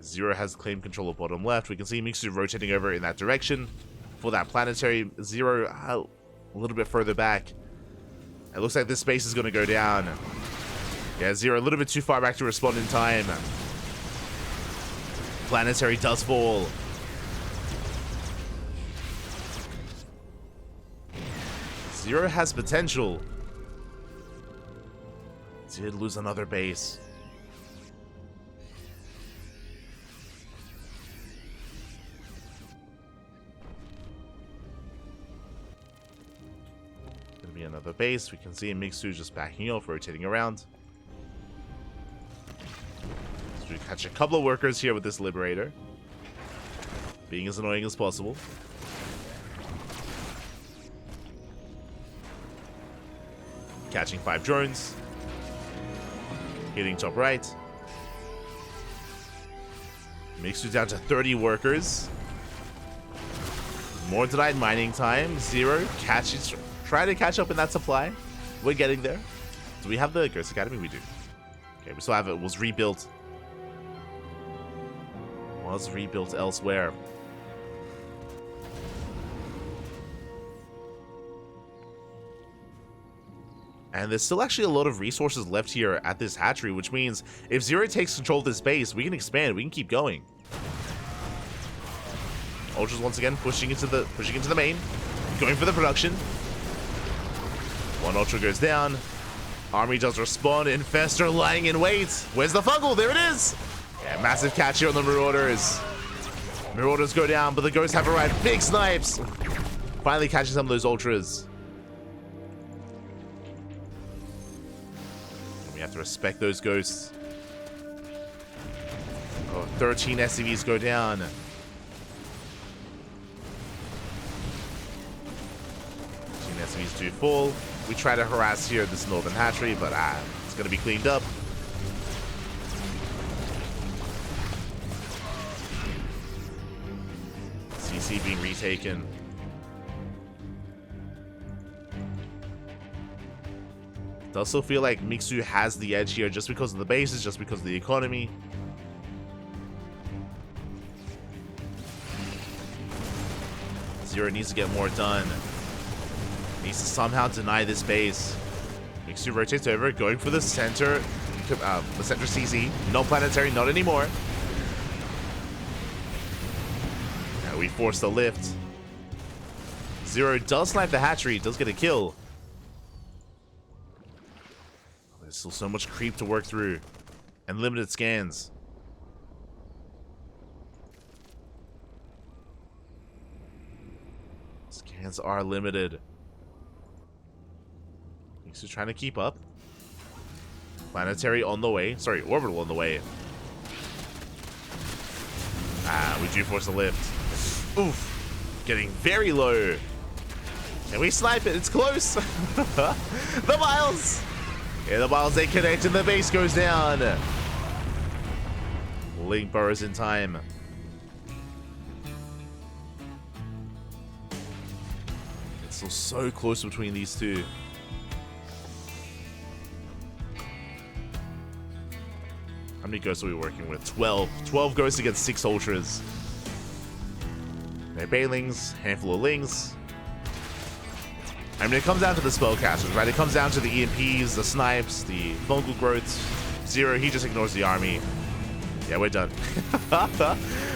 Zero has claimed control of bottom left. We can see Mixu rotating over in that direction for that Planetary. Zero a little bit further back. It looks like this space is going to go down. Yeah, Zero a little bit too far back to respond in time. Planetary does fall. Zero has potential. Did lose another base. Gonna be another base. We can see Mixu just backing off, rotating around. So we catch a couple of workers here with this Liberator. Being as annoying as possible. Catching 5 drones. Hitting top right. Mixu down to 30 workers. More denied mining time. Zero. Try to catch up in that supply. We're getting there. Do we have the Ghost Academy? We do. Okay, we still have it. It was rebuilt. Was rebuilt elsewhere. And there's still actually a lot of resources left here at this hatchery, which means if Zero takes control of this base, we can expand, we can keep going. Ultras once again pushing into the main, going for the production. One Ultra goes down. Army does respond. Infestor lying in wait. Where's the Fungal? There it is! Yeah, massive catch here on the Marauders. Marauders go down, but the Ghosts have arrived. Big snipes! Finally catching some of those Ultras. Have to respect those Ghosts. Oh, 13 SCVs go down. 13 SCVs do fall. We try to harass here this northern hatchery, but it's going to be cleaned up. CC being retaken. Does still feel like Mixu has the edge here just because of the bases, just because of the economy. Zero needs to get more done. Needs to somehow deny this base. Mixu rotates over, going for the center CC. No Planetary, not anymore. Now we force the lift. Zero does snipe the hatchery, does get a kill. Still so much creep to work through. And limited scans. Scans are limited. Mixu trying to keep up. Planetary on the way. Sorry, orbital on the way. Ah, we do force a lift. Oof. Getting very low. Can we snipe it? It's close. The miles. Yeah, the miles, they connect and the base goes down. Link burrows in time. It's still so close between these two. How many ghosts are we working with? 12. 12 ghosts against 6 ultras. They're banelings, handful of lings. I mean, it comes down to the spellcasters, right? It comes down to the EMPs, the snipes, the fungal growths. Zero, he just ignores the army. Yeah, we're done.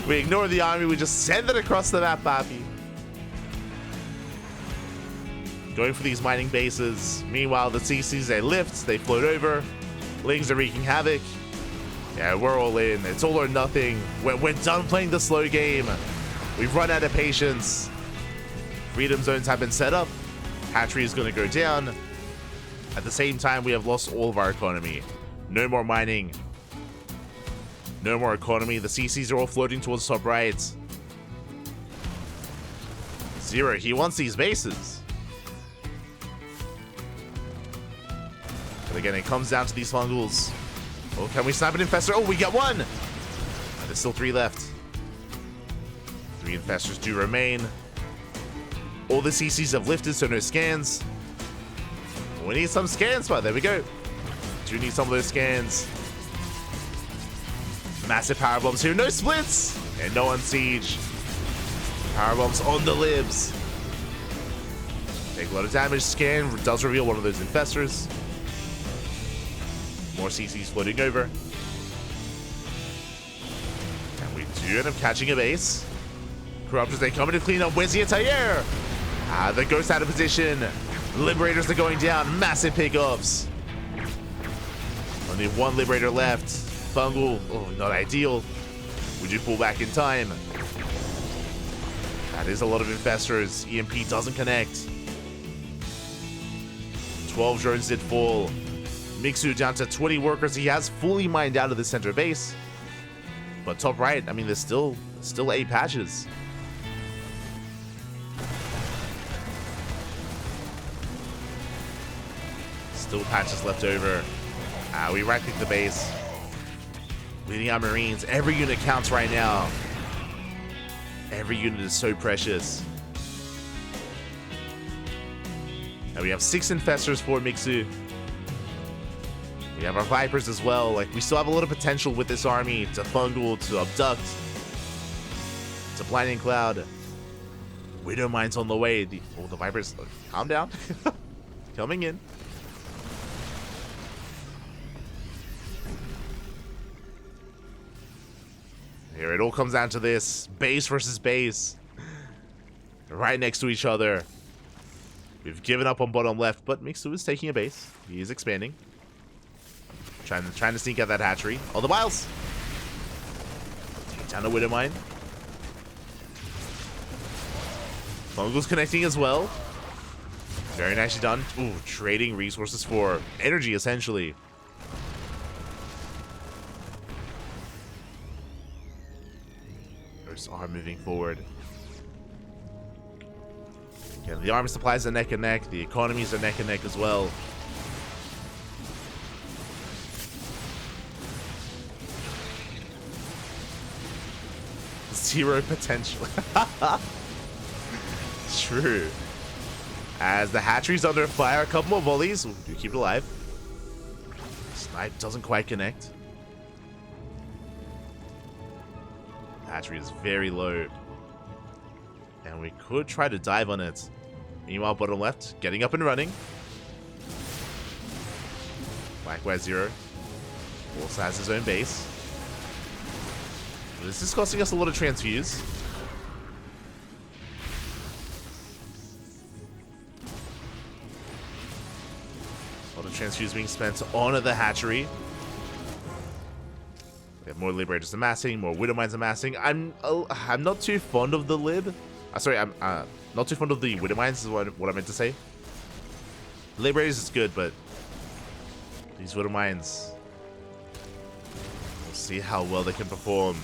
We ignore the army, we just send it across the map, papi. Going for these mining bases. Meanwhile, the CCs, they lift, they float over. Lings are wreaking havoc. Yeah, we're all in. It's all or nothing. We're done playing the slow game. We've run out of patience. Freedom zones have been set up. Hatchery is going to go down. At the same time, we have lost all of our economy. No more mining. No more economy. The CCs are all floating towards top right. Zero, he wants these bases. But again, it comes down to these fungals. Oh, can we snipe an infestor? Oh, we got one! There's still 3 left. 3 infestors do remain. All the CCs have lifted, so no scans. We need some scans, but there we go. Do need some of those scans. Massive power bombs here, no splits! And no on siege. Power bombs on the libs. Take a lot of damage. Scan does reveal one of those infestors. More CCs floating over. And we do end up catching a base. Corruptors, they come in to clean up. Where's the entire? The ghost out of position. Liberators are going down. Massive pickups. Only 1 Liberator left. Fungal. Oh, not ideal. We do pull back in time. That is a lot of infestors. EMP doesn't connect. 12 drones did fall. Mixu down to 20 workers. He has fully mined out of the center base. But top right, I mean, there's still 8 patches. Still patches left over. We right-click the base. Leading our Marines. Every unit counts right now. Every unit is so precious. And we have 6 infestors for Mixu. We have our Vipers as well. Like, we still have a lot of potential with this army to fungal, to abduct, to blinding cloud. Widow mines on the way. The Vipers, calm down. Coming in. Here it all comes down to this. Base versus base. Right next to each other. We've given up on bottom left, but Mixu is taking a base. He is expanding. Trying to sneak out that hatchery. Oh, the miles! Take down the Widow Mine. Fungal's connecting as well. Very nicely done. Ooh, trading resources for energy, essentially. Ghosts are moving forward. Again, the armor supplies are neck and neck. The economies are neck and neck as well. Zero potential. True. As the hatchery's under fire, a couple more volleys. Ooh, do keep it alive. Snipe doesn't quite connect. The hatchery is very low. And we could try to dive on it. Meanwhile, bottom left, getting up and running. Likewise, Zero also has his own base. This is costing us a lot of transfuse. A lot of transfuse being spent on the hatchery. We have more Liberators amassing, more Widow Mines amassing. I'm not too fond of the lid. Sorry, I'm not too fond of the Widow Mines is what I meant to say. Liberators is good, but these Widow Mines, we'll see how well they can perform.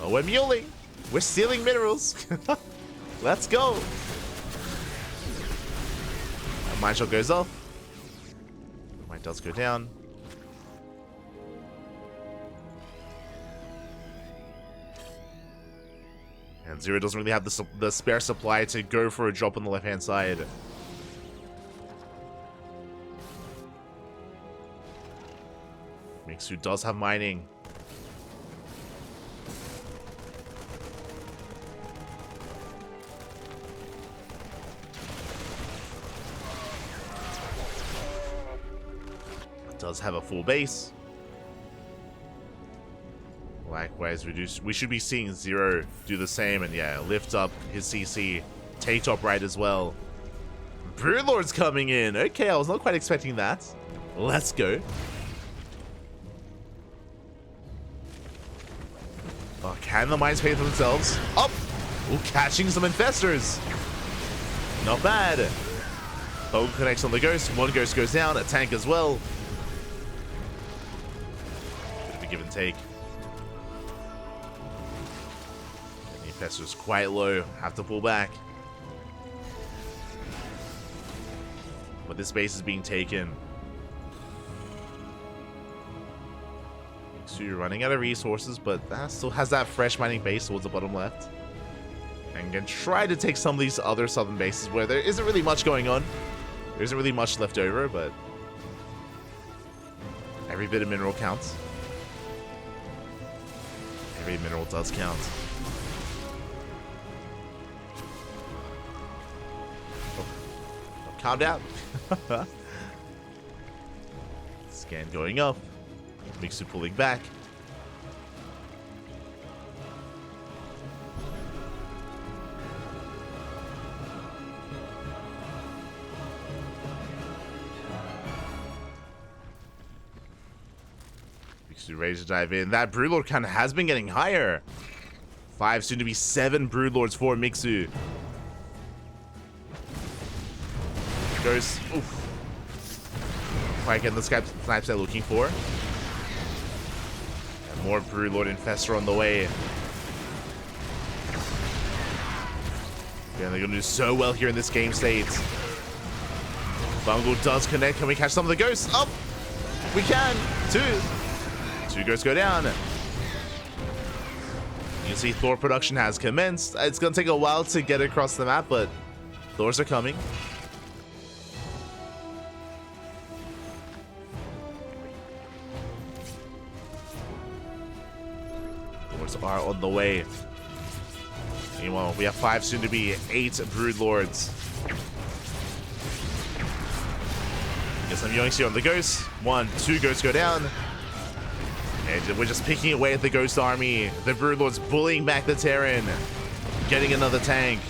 Oh, we're muling. We're stealing minerals. Let's go. Mine shot goes off. Mine does go down. And Zero doesn't really have the spare supply to go for a drop on the left-hand side. Mixu does have mining. Does have a full base. Likewise, we should be seeing Zero do the same, and yeah, lift up his CC, take top right as well. Broodlord's coming in. Okay, I was not quite expecting that. Let's go. Oh, can the mines pay for themselves? Up! Oh, catching some infestors. Not bad. Bow connects on the ghost. One ghost goes down. A tank as well. Bit of a give and take. And the infestor's quite low. Have to pull back. But this base is being taken. So you're running out of resources, but that still has that fresh mining base towards the bottom left. And can try to take some of these other southern bases where there isn't really much going on. There isn't really much left over, but every bit of mineral counts. Every mineral does count. Oh, calm down. Scan going up. Mixu pulling back. Mixu ready to dive in. That Broodlord kind of has been getting higher. 5, soon to be 7 Broodlords for Mixu. Goes. Oof. Quite getting the snipes they're looking for. And more Broodlord Infestor on the way. Yeah, they're going to do so well here in this game state. Bungle does connect. Can we catch some of the ghosts? Up! We can! 2 ghosts go down. You can see Thor production has commenced. It's going to take a while to get across the map, but Thors are coming. Are on the way. Meanwhile, we have 5, soon to be 8 Broodlords. Get some yoinks here on the ghosts. 1, 2 ghosts go down. And we're just picking away at the ghost army. The Broodlords bullying back the Terran. Getting another tank.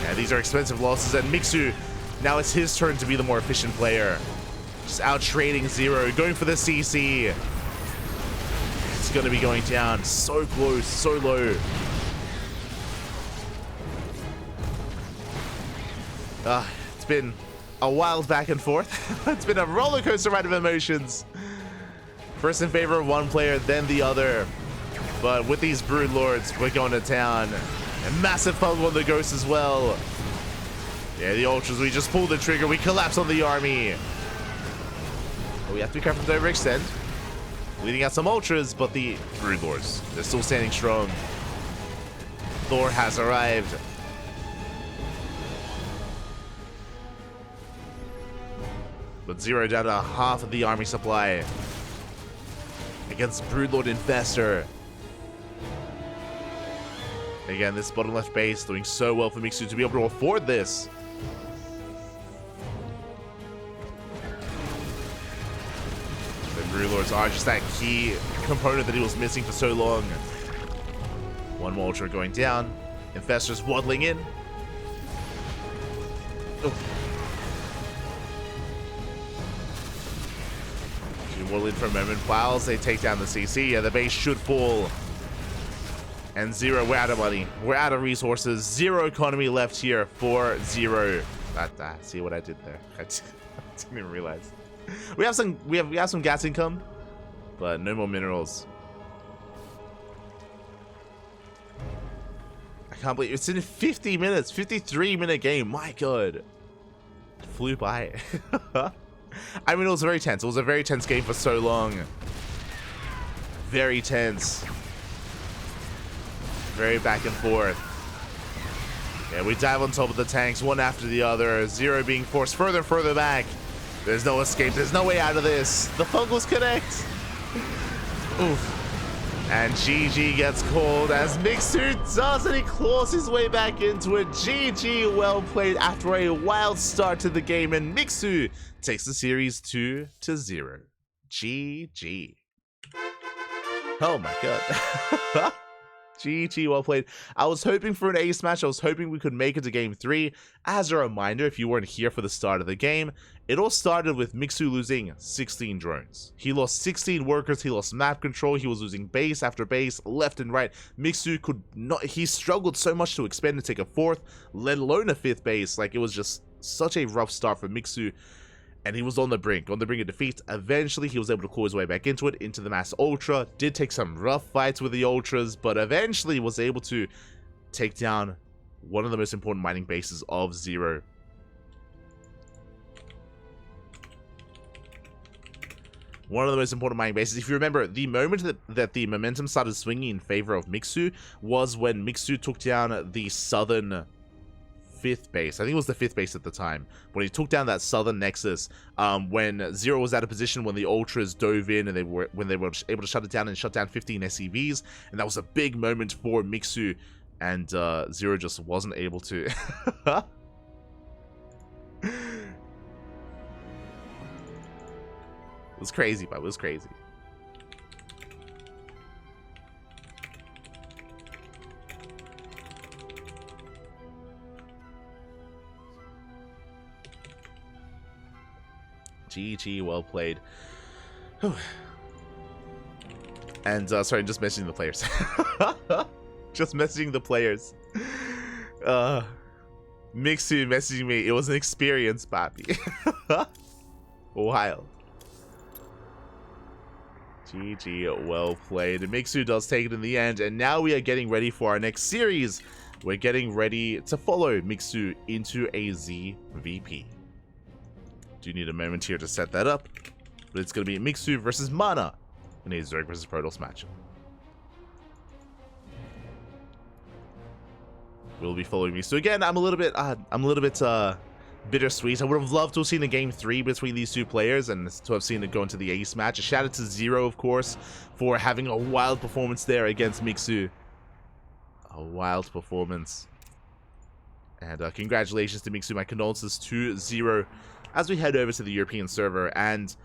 Yeah, these are expensive losses. And Mixu, now it's his turn to be the more efficient player. Just out trading Zero, going for the CC. Going to be going down so close, so low. It's been a wild back and forth. It's been a roller coaster ride of emotions. First in favor of one player, then the other. But with these Broodlords, we're going to town. And massive fumble on the ghost as well. Yeah, the ultras, we just pulled the trigger, we collapse on the army. But we have to be careful to overextend. Leading out some ultras, but the Broodlords, they're still standing strong. Thor has arrived. But Zero down to half of the army supply. Against Broodlord Infestor. Again, this bottom left base doing so well for Mixu to be able to afford this. Broodlords are just that key component that he was missing for so long. One more ultra going down. Infestors waddling in. Oh. will in for a moment whilst they take down the CC. Yeah, the base should fall. And Zero, we're out of money. We're out of resources. Zero economy left here for Zero. See what I did there? I didn't even realize. We have some gas income, but no more minerals. I can't believe it's in 50 minutes, 53-minute game. My God, it flew by. I mean, it was very tense. It was a very tense game for so long. Very tense. Very back and forth. Yeah, we dive on top of the tanks, one after the other. Zero being forced further and further back. There's no escape. There's no way out of this. The fungals connect. Oof. And GG gets called as Mixu does, and he claws his way back into it. GG, well played after a wild start to the game, and Mixu takes the series 2-0. GG. Oh my God. GG, well played. I was hoping for an ace match. I was hoping we could make it to game 3. As a reminder, if you weren't here for the start of the game, it all started with Mixu losing 16 drones. He lost 16 workers, he lost map control, he was losing base after base, left and right. Mixu could not, he struggled so much to expand and take a 4th, let alone a 5th base. Like, it was just such a rough start for Mixu. And he was on the brink of defeat. Eventually, he was able to claw his way back into it, into the Mass Ultra. Did take some rough fights with the Ultras, but eventually was able to take down one of the most important mining bases of Zero. One of the most important mining bases. If you remember, the moment that the momentum started swinging in favor of Mixu was when Mixu took down the southern 5th base. I think it was the 5th base at the time, when he took down that southern nexus, when Zero was out of position, when the Ultras dove in, and when they were able to shut it down and shut down 15 SCVs, and that was a big moment for Mixu, and Zero just wasn't able to. It was crazy, but it was crazy. GG, well played. Whew. And sorry, just messaging the players. Just messaging the players. Mixu messaging me. It was an experience, Papi. Wild. GG, well played. Mixu does take it in the end, and now we are getting ready for our next series. We're getting ready to follow Mixu into a ZvP. Do need a moment here to set that up, but it's going to be Mixu versus Mana in a Zerg versus Protoss matchup. We'll be following Mixu again. I'm a little bit bittersweet. I would have loved to have seen a game 3 between these two players and to have seen it go into the ace match. A shout out to Zero, of course, for having a wild performance there against Mixu. A wild performance. And congratulations to Mixu. My condolences to Zero as we head over to the European server. And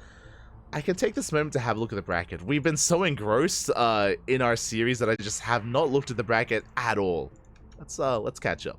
I can take this moment to have a look at the bracket. We've been so engrossed in our series that I just have not looked at the bracket at all. Let's catch up.